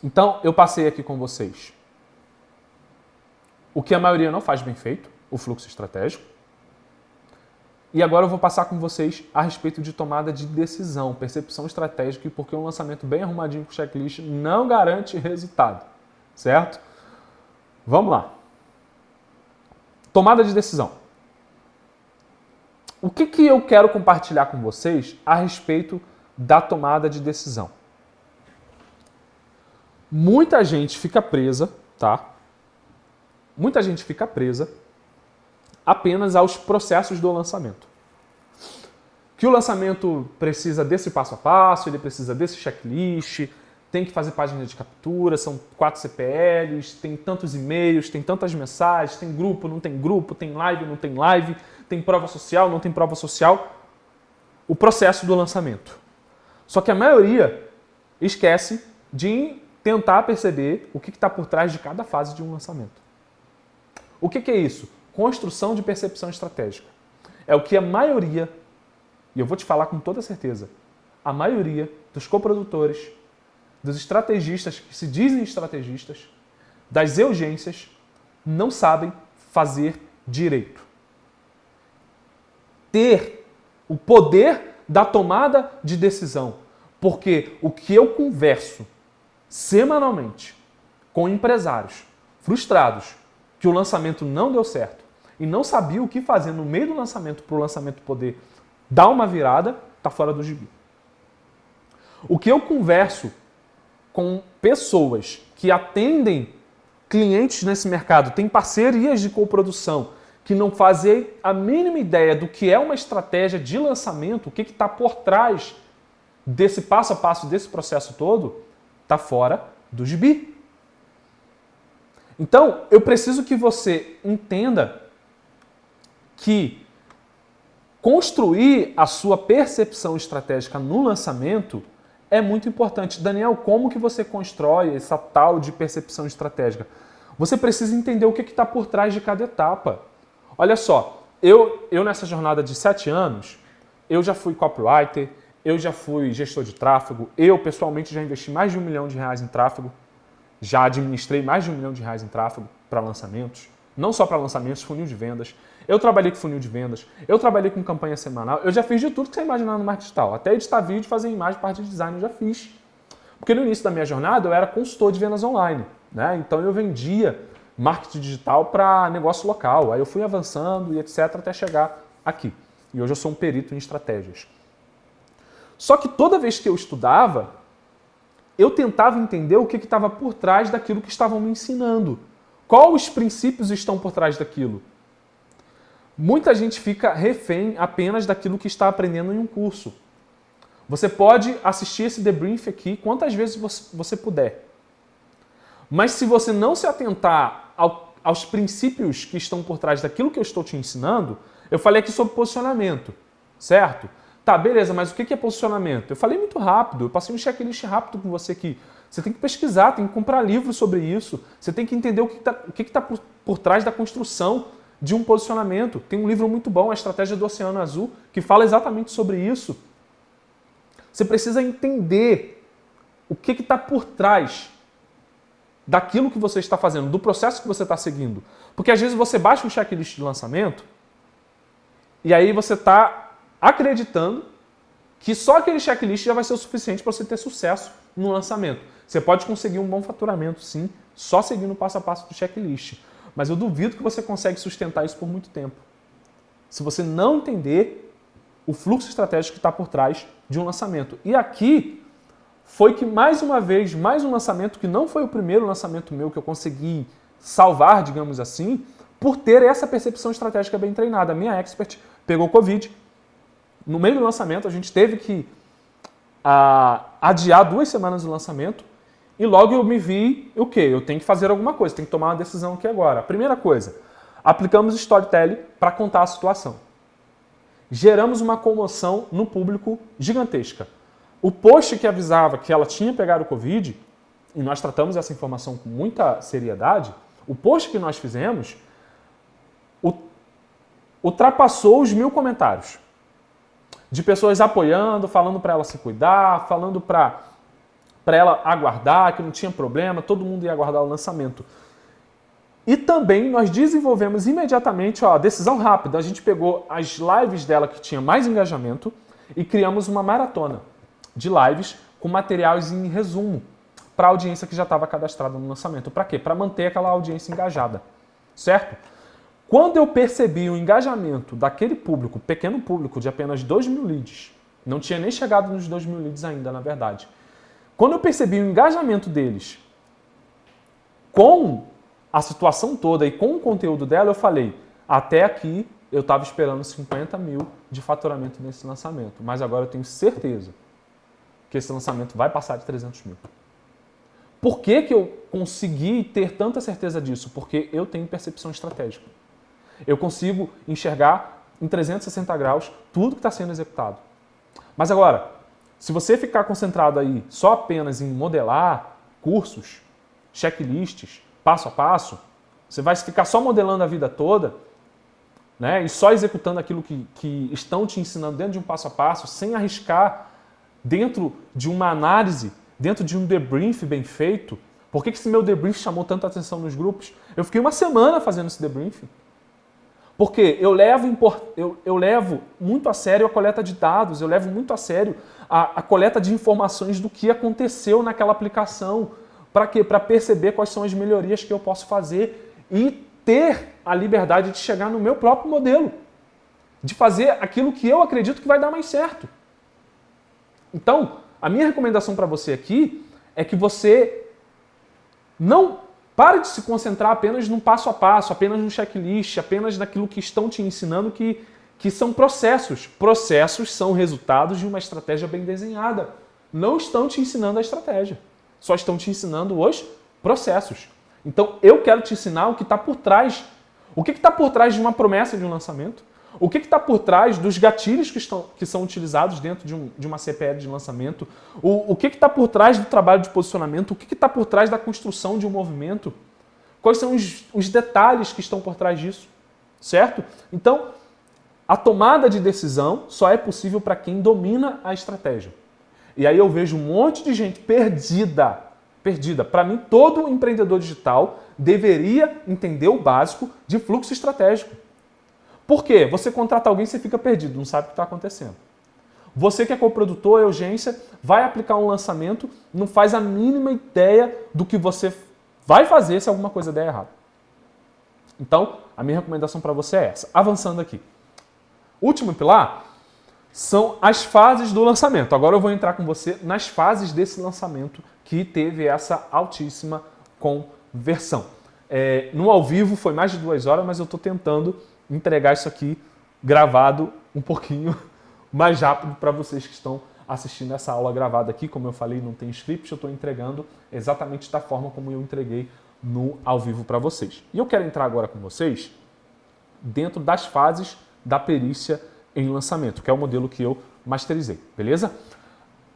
S1: Então, eu passei aqui com vocês o que a maioria não faz bem feito, o fluxo estratégico. E agora eu vou passar com vocês a respeito de tomada de decisão, percepção estratégica, e porque um lançamento bem arrumadinho com checklist não garante resultado, certo? Vamos lá. Tomada de decisão. O que eu quero compartilhar com vocês a respeito da tomada de decisão? Muita gente fica presa, tá? Muita gente fica presa apenas aos processos do lançamento. Que o lançamento precisa desse passo a passo, ele precisa desse checklist, tem que fazer página de captura, são 4 CPLs, tem tantos e-mails, tem tantas mensagens, tem grupo, não tem grupo, tem live, não tem live, tem prova social, não tem prova social. O processo do lançamento. Só que a maioria esquece de tentar perceber o que está por trás de cada fase de um lançamento. O que é isso? Construção de percepção estratégica. É o que a maioria, e eu vou te falar com toda certeza, a maioria dos coprodutores, dos estrategistas que se dizem estrategistas, das urgências, não sabem fazer direito. Ter o poder da tomada de decisão. Porque o que eu converso semanalmente com empresários frustrados que o lançamento não deu certo e não sabia o que fazer no meio do lançamento para o lançamento poder dar uma virada, está fora do gibi. O que eu converso com pessoas que atendem clientes nesse mercado, têm parcerias de coprodução, que não fazem a mínima ideia do que é uma estratégia de lançamento, o que está por trás desse passo a passo, desse processo todo, está fora do gibi. Então, eu preciso que você entenda que construir a sua percepção estratégica no lançamento é muito importante. Daniel, como que você constrói essa tal de percepção estratégica? Você precisa entender o que está por trás de cada etapa. Olha só, eu nessa jornada de 7 anos, eu já fui copywriter, eu já fui gestor de tráfego, eu pessoalmente já investi mais de R$1 milhão em tráfego, já administrei mais de R$1 milhão em tráfego para lançamentos, não só para lançamentos, funil de vendas. Eu trabalhei com funil de vendas, eu trabalhei com campanha semanal, eu já fiz de tudo que você imaginar no marketing digital. Até editar vídeo, fazer imagem, parte de design eu já fiz. Porque no início da minha jornada eu era consultor de vendas online, né? Então eu vendia marketing digital para negócio local. Aí eu fui avançando e etc. até chegar aqui. E hoje eu sou um perito em estratégias. Só que toda vez que eu estudava, eu tentava entender o que estava por trás daquilo que estavam me ensinando. Quais os princípios estão por trás daquilo? Muita gente fica refém apenas daquilo que está aprendendo em um curso. Você pode assistir esse debrief aqui quantas vezes você puder. Mas se você não se atentar aos princípios que estão por trás daquilo que eu estou te ensinando, eu falei aqui sobre posicionamento, certo? Tá, beleza, mas o que é posicionamento? Eu falei muito rápido, eu passei um checklist rápido com você aqui. Você tem que pesquisar, tem que comprar livros sobre isso. Você tem que entender o que está por trás da construção de um posicionamento. Tem um livro muito bom, A Estratégia do Oceano Azul, que fala exatamente sobre isso. Você precisa entender o que está por trás daquilo que você está fazendo, do processo que você está seguindo. Porque às vezes você baixa um checklist de lançamento e aí você está acreditando que só aquele checklist já vai ser o suficiente para você ter sucesso no lançamento. Você pode conseguir um bom faturamento, sim, só seguindo o passo a passo do checklist. Mas eu duvido que você consegue sustentar isso por muito tempo. Se você não entender o fluxo estratégico que está por trás de um lançamento. E aqui foi que, mais uma vez, mais um lançamento que não foi o primeiro lançamento meu que eu consegui salvar, digamos assim, por ter essa percepção estratégica bem treinada. A minha expert pegou Covid. No meio do lançamento, a gente teve que adiar 2 semanas do lançamento e logo eu me vi, o quê? Eu tenho que fazer alguma coisa, tenho que tomar uma decisão aqui agora. A primeira coisa, aplicamos storytelling para contar a situação. Geramos uma comoção no público gigantesca. O post que avisava que ela tinha pegado o Covid, e nós tratamos essa informação com muita seriedade, o post que nós fizemos ultrapassou os 1000 comentários. De pessoas apoiando, falando para ela se cuidar, falando para ela aguardar, que não tinha problema, todo mundo ia aguardar o lançamento. E também nós desenvolvemos imediatamente, decisão rápida. A gente pegou as lives dela que tinha mais engajamento e criamos uma maratona de lives com materiais em resumo para a audiência que já estava cadastrada no lançamento. Para quê? Para manter aquela audiência engajada, certo? Quando eu percebi o engajamento daquele público, pequeno público de apenas 2.000 leads, não tinha nem chegado nos 2.000 leads ainda, na verdade. Quando eu percebi o engajamento deles com a situação toda e com o conteúdo dela, eu falei, até aqui eu estava esperando 50 mil de faturamento nesse lançamento, mas agora eu tenho certeza que esse lançamento vai passar de 300 mil. Por que que eu consegui ter tanta certeza disso? Porque eu tenho percepção estratégica. Eu consigo enxergar em 360 graus tudo que está sendo executado. Mas agora, se você ficar concentrado aí só apenas em modelar cursos, checklists, passo a passo, você vai ficar só modelando a vida toda, né, e só executando aquilo que estão te ensinando dentro de um passo a passo, sem arriscar dentro de uma análise, dentro de um debrief bem feito. Por que esse meu debrief chamou tanta atenção nos grupos? Eu fiquei uma semana fazendo esse debrief. Porque eu levo muito a sério a coleta de dados, eu levo muito a sério a coleta de informações do que aconteceu naquela aplicação. Para quê? Para perceber quais são as melhorias que eu posso fazer e ter a liberdade de chegar no meu próprio modelo. De fazer aquilo que eu acredito que vai dar mais certo. Então, a minha recomendação para você aqui é que você não pare de se concentrar apenas num passo a passo, apenas no checklist, apenas naquilo que estão te ensinando que são processos. Processos são resultados de uma estratégia bem desenhada. Não estão te ensinando a estratégia. Só estão te ensinando os processos. Então, eu quero te ensinar o que está por trás. O que está por trás de uma promessa de um lançamento? O que está por trás dos gatilhos que são utilizados dentro de uma CPL de lançamento? O que está por trás do trabalho de posicionamento? O que está por trás da construção de um movimento? Quais são os detalhes que estão por trás disso? Certo? Então, a tomada de decisão só é possível para quem domina a estratégia. E aí eu vejo um monte de gente perdida. Para mim, todo empreendedor digital deveria entender o básico de fluxo estratégico. Por quê? Você contrata alguém e você fica perdido, não sabe o que está acontecendo. Você que é coprodutor, é urgência, vai aplicar um lançamento, não faz a mínima ideia do que você vai fazer se alguma coisa der errado. Então, a minha recomendação para você é essa. Avançando aqui. Último pilar são as fases do lançamento. Agora eu vou entrar com você nas fases desse lançamento que teve essa altíssima conversão. No ao vivo foi mais de 2 horas, mas eu estou tentando entregar isso aqui gravado um pouquinho mais rápido para vocês que estão assistindo essa aula gravada aqui. Como eu falei, não tem script, eu estou entregando exatamente da forma como eu entreguei no ao vivo para vocês. E eu quero entrar agora com vocês dentro das fases da perícia em lançamento, que é o modelo que eu masterizei, beleza?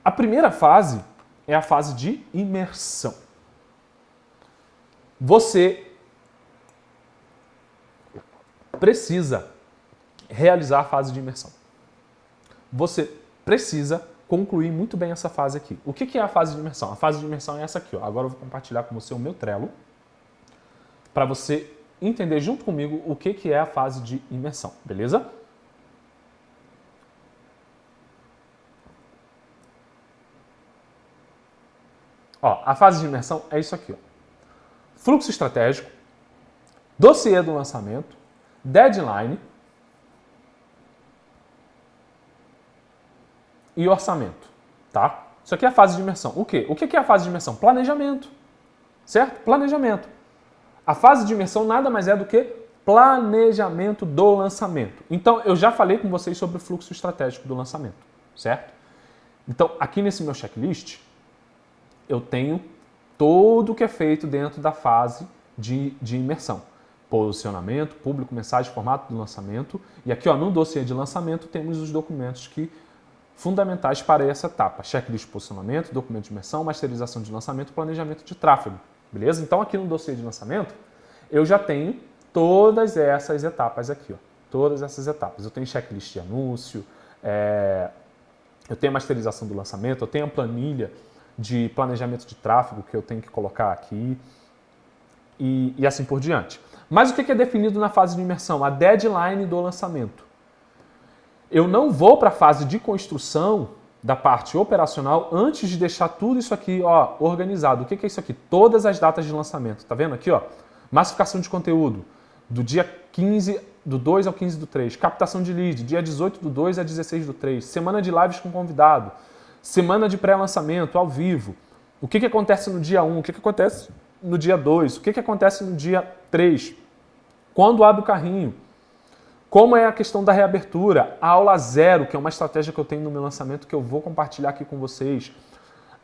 S1: A primeira fase é a fase de imersão. Você precisa realizar a fase de imersão. Você precisa concluir muito bem essa fase aqui. O que é a fase de imersão? A fase de imersão é essa aqui. Ó. Agora eu vou compartilhar com você o meu Trello para você entender junto comigo o que é a fase de imersão, beleza? Ó, a fase de imersão é isso aqui. Ó. Fluxo estratégico, dossiê do lançamento, deadline e orçamento, tá? Isso aqui é a fase de imersão. O quê? O que é a fase de imersão? Planejamento, certo? Planejamento. A fase de imersão nada mais é do que planejamento do lançamento. Então, eu já falei com vocês sobre o fluxo estratégico do lançamento, certo? Então, aqui nesse meu checklist, eu tenho tudo o que é feito dentro da fase de imersão. Posicionamento, público, mensagem, formato do lançamento. E aqui, ó, no dossiê de lançamento, temos os documentos fundamentais para essa etapa. Checklist de posicionamento, documento de imersão, masterização de lançamento, planejamento de tráfego. Beleza? Então, aqui no dossiê de lançamento, eu já tenho todas essas etapas aqui, ó. Todas essas etapas. Eu tenho checklist de anúncio, eu tenho a masterização do lançamento, eu tenho a planilha de planejamento de tráfego que eu tenho que colocar aqui e assim por diante. Mas o que é definido na fase de imersão? A deadline do lançamento. Eu não vou para a fase de construção da parte operacional antes de deixar tudo isso aqui, ó, organizado. O que é isso aqui? Todas as datas de lançamento. Tá vendo aqui, ó? Massificação de conteúdo, do dia 15 do 2 ao 15 do 3. Captação de lead, dia 18 do 2 a 16 do 3. Semana de lives com convidado. Semana de pré-lançamento, ao vivo. O que acontece no dia 1? O que acontece no dia 2? O que acontece no dia 3? Quando abre o carrinho? Como é a questão da reabertura? A aula 0, que é uma estratégia que eu tenho no meu lançamento que eu vou compartilhar aqui com vocês.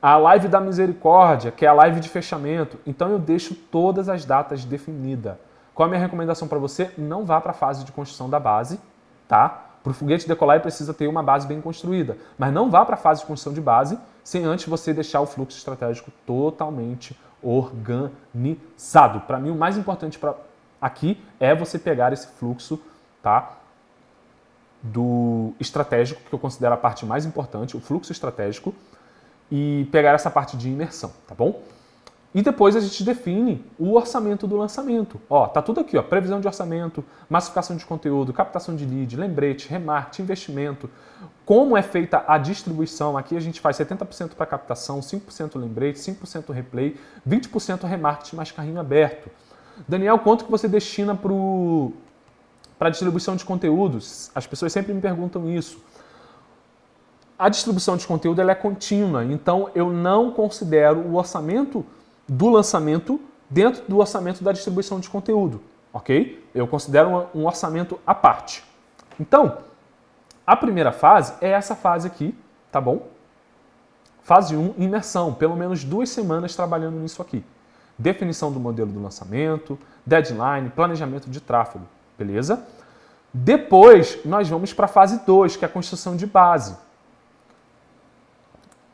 S1: A live da misericórdia, que é a live de fechamento. Então eu deixo todas as datas definidas. Qual é a minha recomendação para você? Não vá para a fase de construção da base, tá? Para o foguete decolar, ele precisa ter uma base bem construída. Mas não vá para a fase de construção de base sem antes você deixar o fluxo estratégico totalmente organizado. Para mim, o mais importante aqui é você pegar esse fluxo, tá, do estratégico, que eu considero a parte mais importante, o fluxo estratégico, e pegar essa parte de imersão, tá bom? E depois a gente define o orçamento do lançamento. Ó, tá tudo aqui, ó, previsão de orçamento, massificação de conteúdo, captação de lead, lembrete, remarketing, investimento, como é feita a distribuição. Aqui a gente faz 70% para captação, 5% lembrete, 5% replay, 20% remarketing mais carrinho aberto. Daniel, quanto que você destina para a distribuição de conteúdos? As pessoas sempre me perguntam isso. A distribuição de conteúdo ela é contínua, então eu não considero o orçamento do lançamento dentro do orçamento da distribuição de conteúdo, ok? Eu considero um orçamento à parte. Então, a primeira fase é essa fase aqui, tá bom? Fase 1, imersão, pelo menos 2 semanas trabalhando nisso aqui. Definição do modelo do lançamento, deadline, planejamento de tráfego, beleza? Depois, nós vamos para a fase 2, que é a construção de base.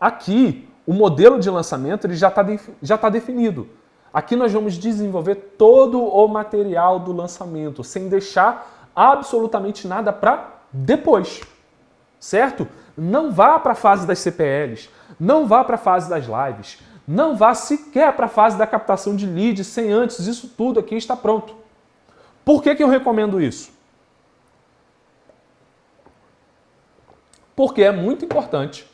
S1: Aqui, o modelo de lançamento ele já está definido. Aqui nós vamos desenvolver todo o material do lançamento, sem deixar absolutamente nada para depois, certo? Não vá para a fase das CPLs, não vá para a fase das lives, não vá sequer para a fase da captação de leads sem antes isso tudo aqui estar pronto. Por que eu recomendo isso? Porque é muito importante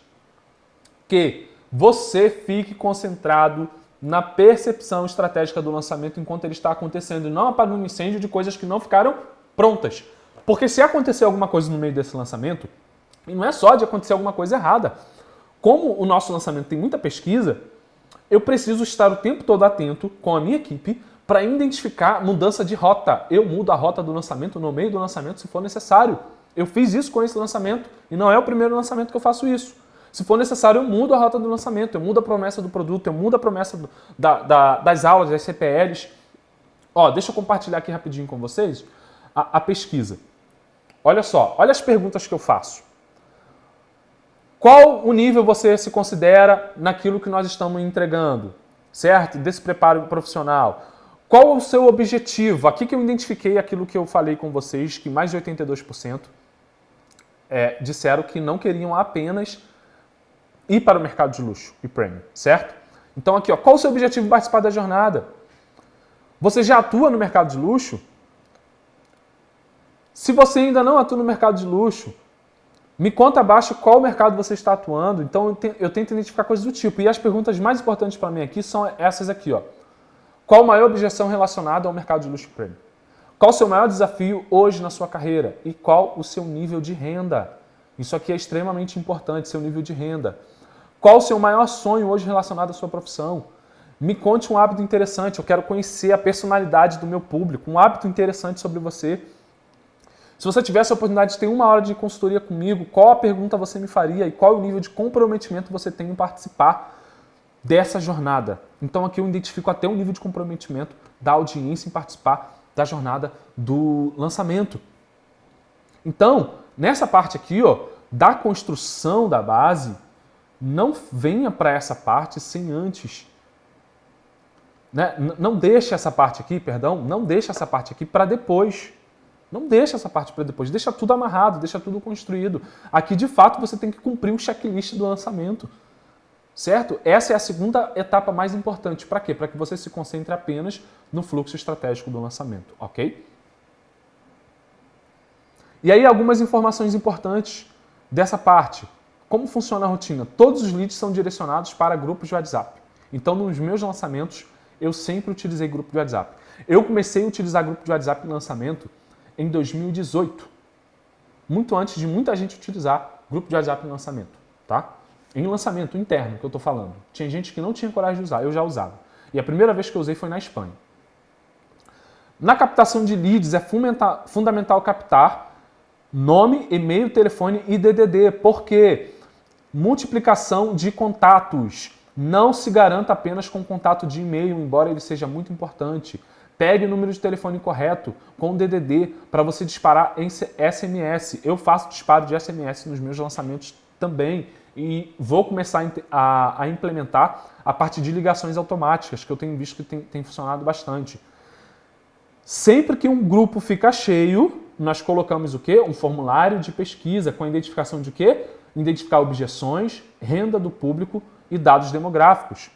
S1: que você fique concentrado na percepção estratégica do lançamento enquanto ele está acontecendo e não apague um incêndio de coisas que não ficaram prontas. Porque se acontecer alguma coisa no meio desse lançamento, e não é só de acontecer alguma coisa errada, como o nosso lançamento tem muita pesquisa, eu preciso estar o tempo todo atento com a minha equipe para identificar mudança de rota. Eu mudo a rota do lançamento no meio do lançamento se for necessário. Eu fiz isso com esse lançamento e não é o primeiro lançamento que eu faço isso. Se for necessário, eu mudo a rota do lançamento, eu mudo a promessa do produto, eu mudo a promessa das aulas, das CPLs. Ó, deixa eu compartilhar aqui rapidinho com vocês a pesquisa. Olha só, olha as perguntas que eu faço. Qual o nível você se considera naquilo que nós estamos entregando, certo? Desse preparo profissional. Qual o seu objetivo? Aqui que eu identifiquei aquilo que eu falei com vocês, que mais de 82% disseram que não queriam apenas ir para o mercado de luxo e premium, certo? Então aqui, ó, qual o seu objetivo em participar da jornada? Você já atua no mercado de luxo? Se você ainda não atua no mercado de luxo, me conta abaixo qual mercado você está atuando. Então eu tento identificar coisas do tipo. E as perguntas mais importantes para mim aqui são essas aqui, ó. Qual a maior objeção relacionada ao mercado de luxo premium? Qual o seu maior desafio hoje na sua carreira? E qual o seu nível de renda? Isso aqui é extremamente importante, seu nível de renda. Qual o seu maior sonho hoje relacionado à sua profissão? Me conte um hábito interessante, eu quero conhecer a personalidade do meu público, um hábito interessante sobre você. Se você tivesse a oportunidade de ter 1 hora de consultoria comigo, qual a pergunta você me faria e qual o nível de comprometimento você tem em participar dessa jornada? Então aqui eu identifico até o nível de comprometimento da audiência em participar da jornada do lançamento. Então, nessa parte aqui, ó, da construção da base, não venha para essa parte sem antes. Né? Não deixe essa parte aqui, não deixe essa parte aqui para depois. Não deixa essa parte para depois, deixa tudo amarrado, deixa tudo construído. Aqui, de fato, você tem que cumprir um checklist do lançamento, certo? Essa é a segunda etapa mais importante. Para quê? Para que você se concentre apenas no fluxo estratégico do lançamento, ok? E aí, algumas informações importantes dessa parte. Como funciona a rotina? Todos os leads são direcionados para grupos de WhatsApp. Então, nos meus lançamentos, eu sempre utilizei grupo de WhatsApp. Eu comecei a utilizar grupo de WhatsApp no lançamento em 2018, muito antes de muita gente utilizar grupo de WhatsApp em lançamento, tá? Em lançamento interno que eu tô falando. Tinha gente que não tinha coragem de usar, eu já usava. E a primeira vez que eu usei foi na Espanha. Na captação de leads é fundamental captar nome, e-mail, telefone e DDD. Por quê? Multiplicação de contatos. Não se garanta apenas com contato de e-mail, embora ele seja muito importante. Pegue o número de telefone correto com o DDD para você disparar em SMS. Eu faço disparo de SMS nos meus lançamentos também e vou começar a implementar a parte de ligações automáticas, que eu tenho visto que tem funcionado bastante. Sempre que um grupo fica cheio, nós colocamos o quê? Um formulário de pesquisa com a identificação de quê? Identificar objeções, renda do público e dados demográficos.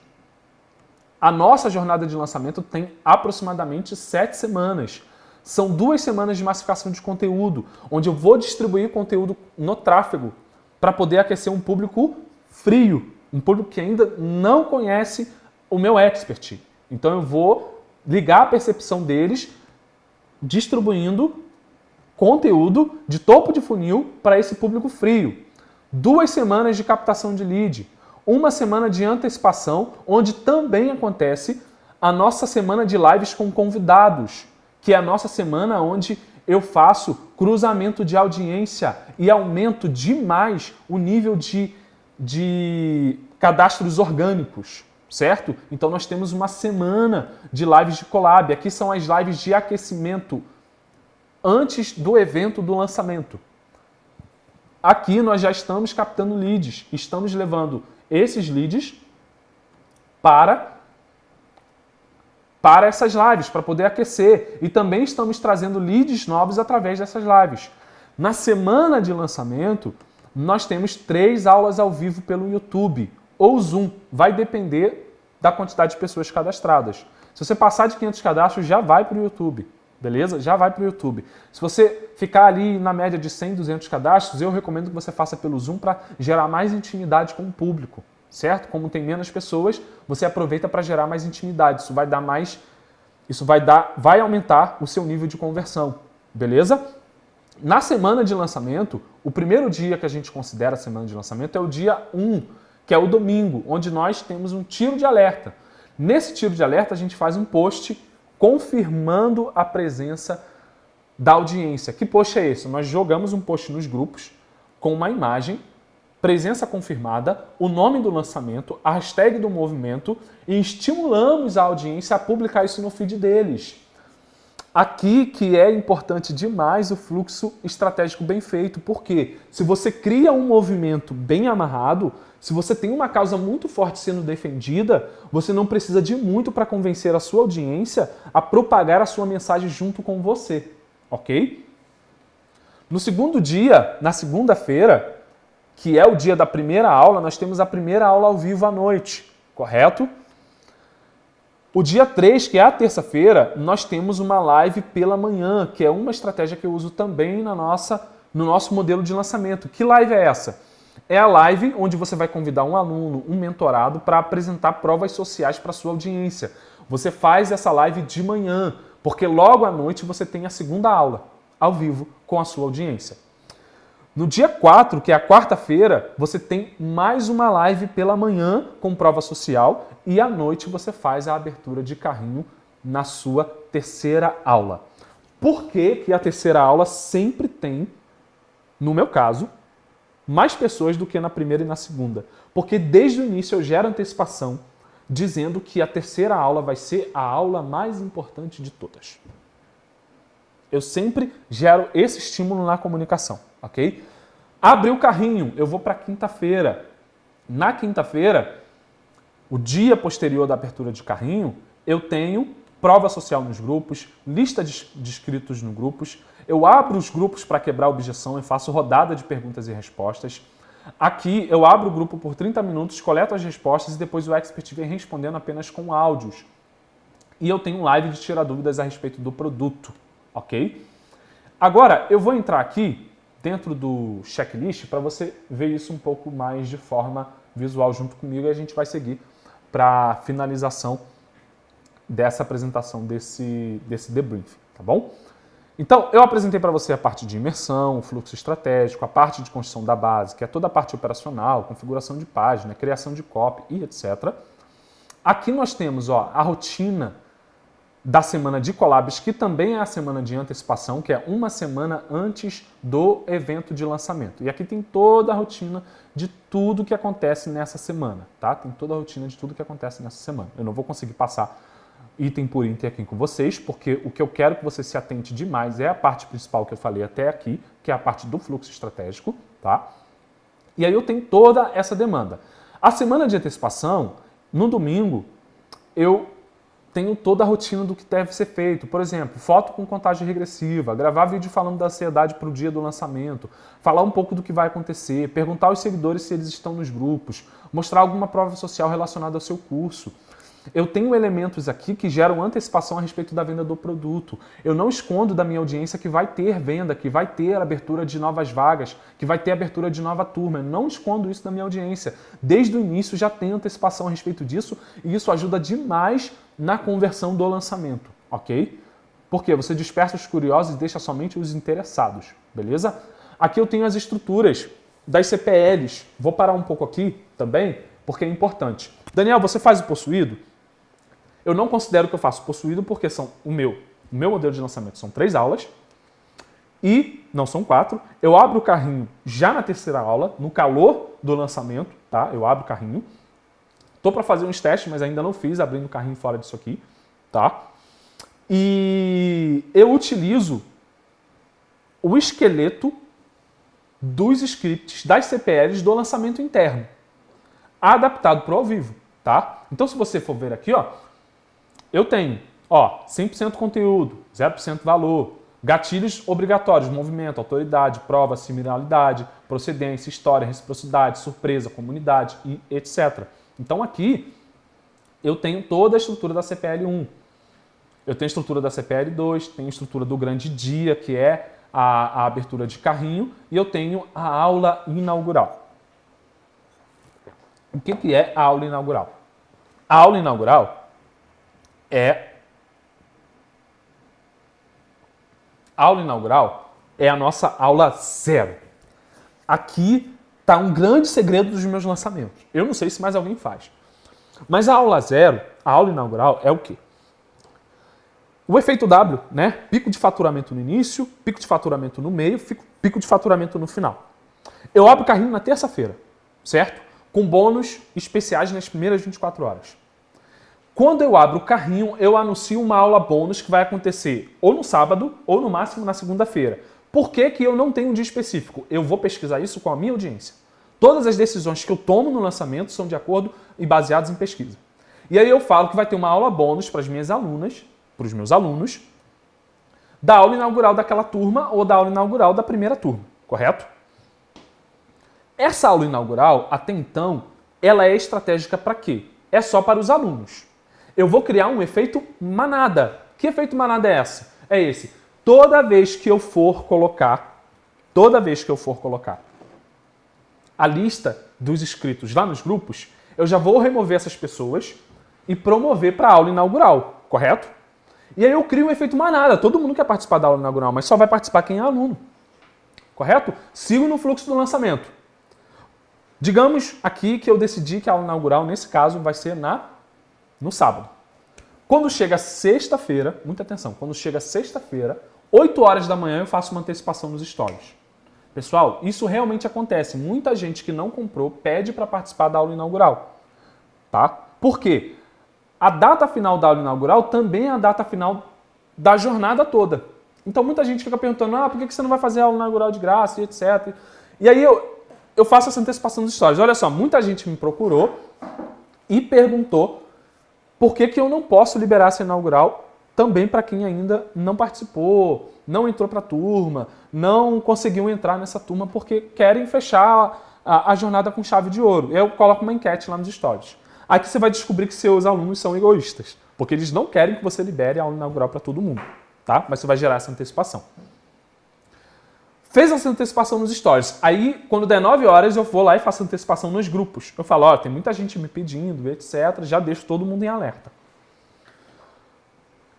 S1: A nossa jornada de lançamento tem aproximadamente 7 semanas. São 2 semanas de massificação de conteúdo, onde eu vou distribuir conteúdo no tráfego para poder aquecer um público frio, um público que ainda não conhece o meu expert. Então eu vou ligar a percepção deles distribuindo conteúdo de topo de funil para esse público frio. 2 semanas de captação de lead. 1 semana de antecipação, onde também acontece a nossa semana de lives com convidados, que é a nossa semana onde eu faço cruzamento de audiência e aumento demais o nível de cadastros orgânicos, certo? Então nós temos uma semana de lives de collab. Aqui são as lives de aquecimento antes do evento do lançamento. Aqui nós já estamos captando leads, estamos levando esses leads para essas lives, para poder aquecer. E também estamos trazendo leads novos através dessas lives. Na semana de lançamento, nós temos 3 aulas ao vivo pelo YouTube ou Zoom. Vai depender da quantidade de pessoas cadastradas. Se você passar de 500 cadastros, já vai para o YouTube. Beleza? Já vai para o YouTube. Se você ficar ali na média de 100, 200 cadastros, eu recomendo que você faça pelo Zoom para gerar mais intimidade com o público, certo? Como tem menos pessoas, você aproveita para gerar mais intimidade. Isso vai aumentar o seu nível de conversão, beleza? Na semana de lançamento, o primeiro dia que a gente considera a semana de lançamento é o dia 1, que é o domingo, onde nós temos um tiro de alerta. Nesse tiro de alerta, a gente faz um post confirmando a presença da audiência. Que post é esse? Nós jogamos um post nos grupos com uma imagem, presença confirmada, o nome do lançamento, a hashtag do movimento e estimulamos a audiência a publicar isso no feed deles. Aqui que é importante demais o fluxo estratégico bem feito, porque se você cria um movimento bem amarrado, se você tem uma causa muito forte sendo defendida, você não precisa de muito para convencer a sua audiência a propagar a sua mensagem junto com você, ok? No segundo dia, na segunda-feira, que é o dia da primeira aula, nós temos a primeira aula ao vivo à noite, correto? O dia 3, que é a terça-feira, nós temos uma live pela manhã, que é uma estratégia que eu uso também no nosso modelo de lançamento. Que live é essa? É a live onde você vai convidar um aluno, um mentorado, para apresentar provas sociais para a sua audiência. Você faz essa live de manhã, porque logo à noite você tem a segunda aula, ao vivo, com a sua audiência. No dia 4, que é a quarta-feira, você tem mais uma live pela manhã com prova social e à noite você faz a abertura de carrinho na sua terceira aula. Por que que a terceira aula sempre tem, no meu caso, mais pessoas do que na primeira e na segunda? Porque desde o início eu gero antecipação dizendo que a terceira aula vai ser a aula mais importante de todas. Eu sempre gero esse estímulo na comunicação, ok? Abri o carrinho, eu vou para quinta-feira. Na quinta-feira, o dia posterior da abertura de carrinho, eu tenho prova social nos grupos, lista de inscritos nos grupos, eu abro os grupos para quebrar a objeção e faço rodada de perguntas e respostas. Aqui eu abro o grupo por 30 minutos, coleto as respostas e depois o expert vem respondendo apenas com áudios. E eu tenho live de tirar dúvidas a respeito do produto. Ok? Agora, eu vou entrar aqui dentro do checklist para você ver isso um pouco mais de forma visual junto comigo e a gente vai seguir para a finalização dessa apresentação desse debriefing, tá bom? Então, eu apresentei para você a parte de imersão, o fluxo estratégico, a parte de construção da base, que é toda a parte operacional, configuração de página, criação de copy e etc. Aqui nós temos a rotina da semana de collabs, que também é a semana de antecipação, que é uma semana antes do evento de lançamento. E aqui tem toda a rotina de tudo que acontece nessa semana, tá? Tem toda a rotina de tudo que acontece nessa semana. Eu não vou conseguir passar item por item aqui com vocês, porque o que eu quero que você se atente demais é a parte principal que eu falei até aqui, que é a parte do fluxo estratégico, tá? E aí eu tenho toda essa demanda. A semana de antecipação, no domingo, eu tenho toda a rotina do que deve ser feito. Por exemplo, foto com contagem regressiva, gravar vídeo falando da ansiedade para o dia do lançamento, falar um pouco do que vai acontecer, perguntar aos seguidores se eles estão nos grupos, mostrar alguma prova social relacionada ao seu curso. Eu tenho elementos aqui que geram antecipação a respeito da venda do produto. Eu não escondo da minha audiência que vai ter venda, que vai ter abertura de novas vagas, que vai ter abertura de nova turma. Eu não escondo isso da minha audiência. Desde o início já tem antecipação a respeito disso e isso ajuda demais na conversão do lançamento, ok? Porque você dispersa os curiosos e deixa somente os interessados, beleza? Aqui eu tenho as estruturas das CPLs. Vou parar um pouco aqui também, porque é importante. Daniel, você faz o possuído? Eu não considero que eu faço possuído porque o meu modelo de lançamento são 3 aulas e não são 4. Eu abro o carrinho já na terceira aula, no calor do lançamento, tá? Eu abro o carrinho. Tô para fazer uns testes, mas ainda não fiz, abrindo o carrinho fora disso aqui, tá? E eu utilizo o esqueleto dos scripts das CPLs do lançamento interno, adaptado para o ao vivo, tá? Então, se você for ver aqui, eu tenho 100% conteúdo, 0% valor, gatilhos obrigatórios, movimento, autoridade, prova, similaridade, procedência, história, reciprocidade, surpresa, comunidade e etc. Então aqui eu tenho toda a estrutura da CPL 1. Eu tenho a estrutura da CPL 2, tenho a estrutura do grande dia, que é a abertura de carrinho, e eu tenho a aula inaugural. O que é a aula inaugural? A aula inaugural é a nossa aula 0. Aqui está um grande segredo dos meus lançamentos. Eu não sei se mais alguém faz. Mas a aula 0, a aula inaugural, é o quê? O efeito W, né? Pico de faturamento no início, pico de faturamento no meio, pico de faturamento no final. Eu abro o carrinho na terça-feira, certo? Com bônus especiais nas primeiras 24 horas. Quando eu abro o carrinho, eu anuncio uma aula bônus que vai acontecer ou no sábado ou no máximo na segunda-feira. Por que que eu não tenho um dia específico? Eu vou pesquisar isso com a minha audiência. Todas as decisões que eu tomo no lançamento são de acordo e baseadas em pesquisa. E aí eu falo que vai ter uma aula bônus para as minhas alunas, para os meus alunos, da aula inaugural daquela turma ou da aula inaugural da primeira turma, correto? Essa aula inaugural, até então, ela é estratégica para quê? É só para os alunos. Eu vou criar um efeito manada. Que efeito manada é essa? É esse. Toda vez que eu for colocar a lista dos inscritos lá nos grupos, eu já vou remover essas pessoas e promover para a aula inaugural, correto? E aí eu crio um efeito manada. Todo mundo quer participar da aula inaugural, mas só vai participar quem é aluno, correto? Sigo no fluxo do lançamento. Digamos aqui que eu decidi que a aula inaugural, nesse caso, vai ser no sábado. Quando chega sexta-feira, muita atenção, quando chega sexta-feira, 8 horas da manhã eu faço uma antecipação nos stories. Pessoal, isso realmente acontece. Muita gente que não comprou pede para participar da aula inaugural. Tá? Por quê? A data final da aula inaugural também é a data final da jornada toda. Então muita gente fica perguntando, por que você não vai fazer a aula inaugural de graça e etc. E aí eu faço essa antecipação dos stories. Olha só, muita gente me procurou e perguntou por que eu não posso liberar essa inaugural também para quem ainda não participou, não entrou para a turma, não conseguiu entrar nessa turma porque querem fechar a jornada com chave de ouro. Eu coloco uma enquete lá nos stories. Aqui você vai descobrir que seus alunos são egoístas, porque eles não querem que você libere a aula inaugural para todo mundo, tá? Mas você vai gerar essa antecipação. Fez essa antecipação nos stories. Aí, quando der 9 horas, eu vou lá e faço antecipação nos grupos. Eu falo, tem muita gente me pedindo, etc. Já deixo todo mundo em alerta.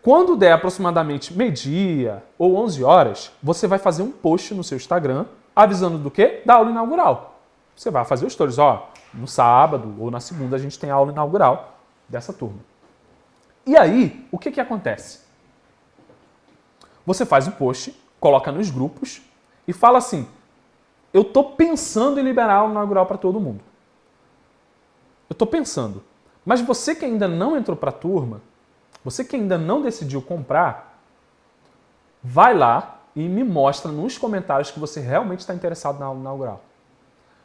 S1: Quando der aproximadamente meio-dia ou 11 horas, você vai fazer um post no seu Instagram avisando do quê? Da aula inaugural. Você vai fazer os stories, no sábado ou na segunda a gente tem a aula inaugural dessa turma. E aí, o que acontece? Você faz o post, coloca nos grupos e fala assim, eu estou pensando em liberar a aula inaugural para todo mundo. Eu estou pensando. Mas você que ainda não entrou para a turma, você que ainda não decidiu comprar, vai lá e me mostra nos comentários que você realmente está interessado na aula inaugural.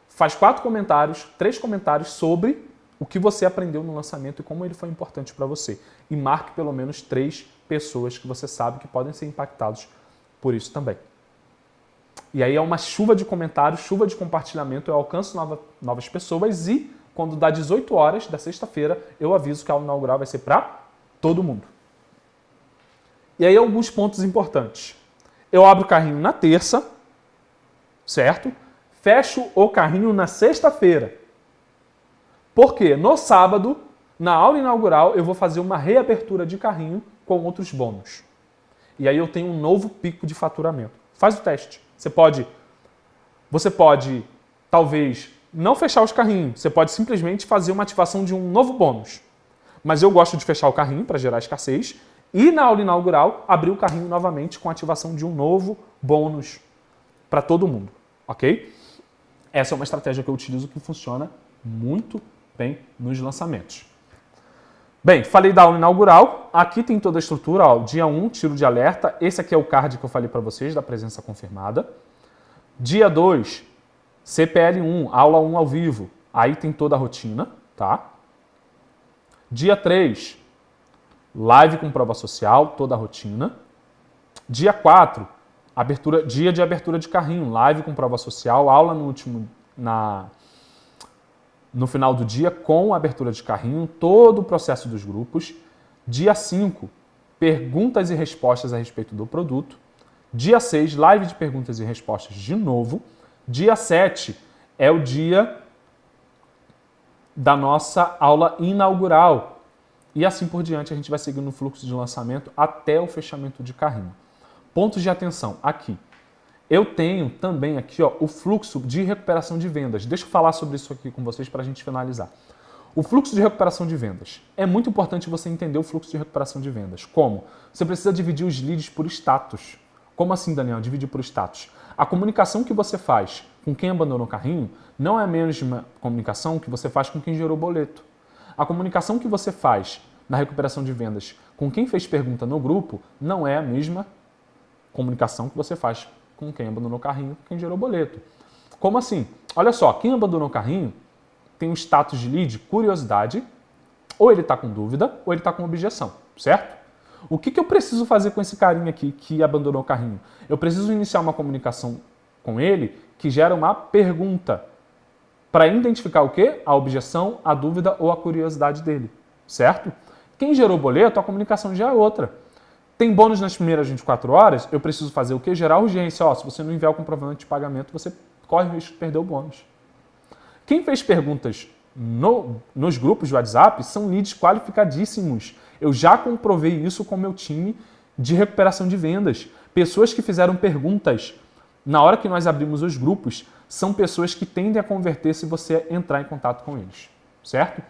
S1: Faz 4 comentários, 3 comentários sobre o que você aprendeu no lançamento e como ele foi importante para você. E marque pelo menos 3 pessoas que você sabe que podem ser impactados por isso também. E aí é uma chuva de comentários, chuva de compartilhamento, eu alcanço novas pessoas e quando dá 18 horas da sexta-feira, eu aviso que a aula inaugural vai ser para todo mundo. E aí alguns pontos importantes. Eu abro o carrinho na terça, certo? Fecho o carrinho na sexta-feira. Por quê? No sábado, na aula inaugural, eu vou fazer uma reabertura de carrinho com outros bônus. E aí eu tenho um novo pico de faturamento. Faz o teste. Você pode, talvez, não fechar os carrinhos. Você pode simplesmente fazer uma ativação de um novo bônus. Mas eu gosto de fechar o carrinho para gerar escassez e na aula inaugural abrir o carrinho novamente com a ativação de um novo bônus para todo mundo, ok? Essa é uma estratégia que eu utilizo que funciona muito bem nos lançamentos. Bem, falei da aula inaugural, aqui tem toda a estrutura, dia 1, tiro de alerta, esse aqui é o card que eu falei para vocês, da presença confirmada. Dia 2, CPL1, aula 1 ao vivo, aí tem toda a rotina, tá? Dia 3, live com prova social, toda a rotina. Dia 4, dia de abertura de carrinho, live com prova social, aula no final do dia com a abertura de carrinho, todo o processo dos grupos. Dia 5, perguntas e respostas a respeito do produto. Dia 6, live de perguntas e respostas de novo. Dia 7 é o dia da nossa aula inaugural. E assim por diante, a gente vai seguindo no fluxo de lançamento até o fechamento de carrinho. Pontos de atenção aqui. Eu tenho também aqui o fluxo de recuperação de vendas. Deixa eu falar sobre isso aqui com vocês para a gente finalizar. O fluxo de recuperação de vendas. É muito importante você entender o fluxo de recuperação de vendas. Como? Você precisa dividir os leads por status. Como assim, Daniel? Dividir por status. A comunicação que você faz com quem abandonou o carrinho não é a mesma comunicação que você faz com quem gerou o boleto. A comunicação que você faz na recuperação de vendas com quem fez pergunta no grupo não é a mesma comunicação que você faz com quem abandonou o carrinho, quem gerou boleto. Como assim? Olha só, quem abandonou o carrinho tem um status de lead curiosidade, ou ele está com dúvida, ou ele está com objeção, certo? O que eu preciso fazer com esse carinha aqui que abandonou o carrinho? Eu preciso iniciar uma comunicação com ele que gera uma pergunta para identificar o quê? A objeção, a dúvida ou a curiosidade dele, certo? Quem gerou boleto, a comunicação já é outra. Tem bônus nas primeiras 24 horas, eu preciso fazer o quê? Gerar urgência. Ó, se você não enviar o comprovante de pagamento, você corre o risco de perder o bônus. Quem fez perguntas nos grupos de WhatsApp são leads qualificadíssimos. Eu já comprovei isso com o meu time de recuperação de vendas. Pessoas que fizeram perguntas na hora que nós abrimos os grupos são pessoas que tendem a converter se você entrar em contato com eles, certo?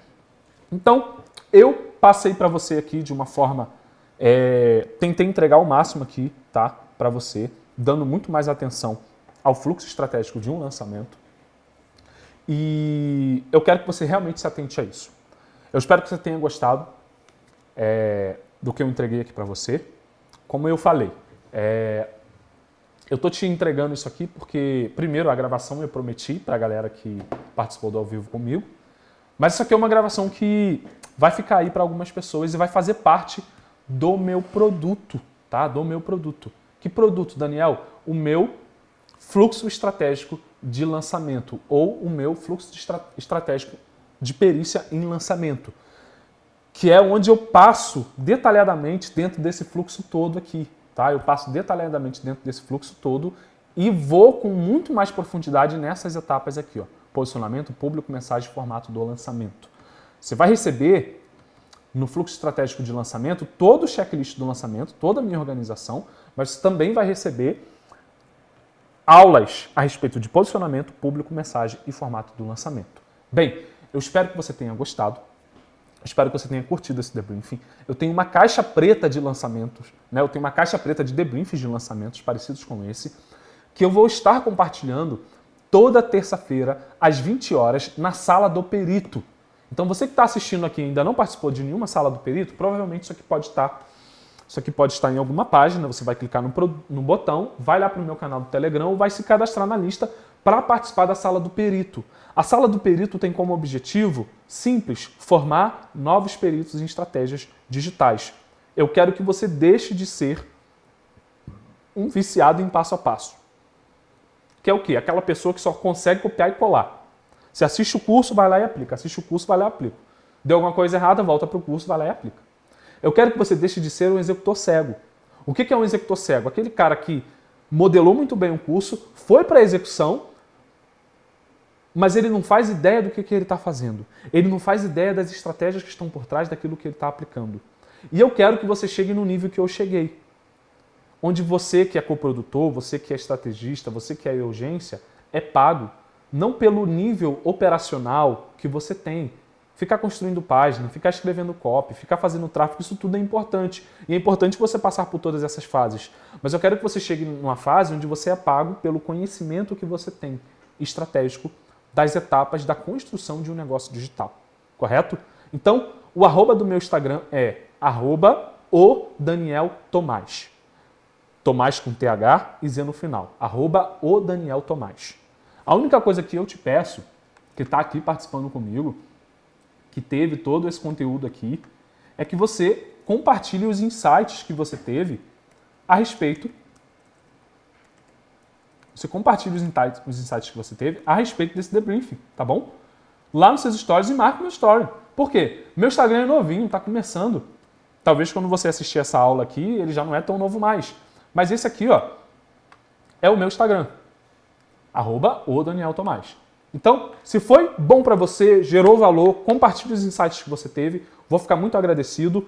S1: Então, eu passei para você aqui de uma forma... tentei entregar o máximo aqui, tá? Para você, dando muito mais atenção ao fluxo estratégico de um lançamento. E eu quero que você realmente se atente a isso. Eu espero que você tenha gostado do que eu entreguei aqui para você. Como eu falei, eu estou te entregando isso aqui porque, primeiro, a gravação eu prometi para a galera que participou do ao vivo comigo. Mas isso aqui é uma gravação que vai ficar aí para algumas pessoas e vai fazer parte do meu produto, tá? Do meu produto. Que produto, Daniel? O meu fluxo estratégico de lançamento ou o meu fluxo estratégico de perícia em lançamento, que é onde eu passo detalhadamente dentro desse fluxo todo aqui, tá? Eu passo detalhadamente dentro desse fluxo todo e vou com muito mais profundidade nessas etapas aqui, ó. Posicionamento, público, mensagem, formato do lançamento. Você vai receber no fluxo estratégico de lançamento todo o checklist do lançamento, toda a minha organização, mas você também vai receber aulas a respeito de posicionamento, público, mensagem e formato do lançamento. Bem, eu espero que você tenha gostado. Espero que você tenha curtido esse debriefing. Eu tenho uma caixa preta de lançamentos, né? Eu tenho uma caixa preta de debriefings de lançamentos parecidos com esse, que eu vou estar compartilhando toda terça-feira, às 20 horas, na sala do perito. Então você que está assistindo aqui e ainda não participou de nenhuma sala do perito, provavelmente isso aqui pode estar em alguma página, você vai clicar no botão, vai lá para o meu canal do Telegram ou vai se cadastrar na lista para participar da sala do perito. A sala do perito tem como objetivo simples, formar novos peritos em estratégias digitais. Eu quero que você deixe de ser um viciado em passo a passo. Que é o quê? Aquela pessoa que só consegue copiar e colar. Você assiste o curso, vai lá e aplica. Assiste o curso, vai lá e aplica. Deu alguma coisa errada, volta para o curso, vai lá e aplica. Eu quero que você deixe de ser um executor cego. O que é um executor cego? Aquele cara que modelou muito bem o curso, foi para a execução, mas ele não faz ideia do que ele está fazendo. Ele não faz ideia das estratégias que estão por trás daquilo que ele está aplicando. E eu quero que você chegue no nível que eu cheguei. Onde você que é coprodutor, você que é estrategista, você que é urgência, é pago não pelo nível operacional que você tem. Ficar construindo página, ficar escrevendo copy, ficar fazendo tráfego, isso tudo é importante. E é importante você passar por todas essas fases. Mas eu quero que você chegue numa fase onde você é pago pelo conhecimento que você tem estratégico das etapas da construção de um negócio digital. Correto? Então, o arroba do meu Instagram é @odanieltomás. Tomás com TH e Z no final. @odanieltomás. A única coisa que eu te peço, que está aqui participando comigo, que teve todo esse conteúdo aqui, é que você compartilhe os insights que você teve a respeito. Você compartilhe os insights que você teve a respeito desse debriefing, tá bom? Lá nos seus stories e marque meu story. Por quê? Meu Instagram é novinho, está começando. Talvez quando você assistir essa aula aqui, ele já não é tão novo mais. Mas esse aqui, ó, é o meu Instagram. @odanieltomás. Então, se foi bom para você, gerou valor, compartilhe os insights que você teve. Vou ficar muito agradecido.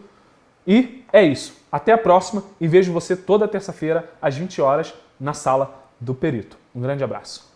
S1: E é isso. Até a próxima e vejo você toda terça-feira às 20 horas na sala do perito. Um grande abraço.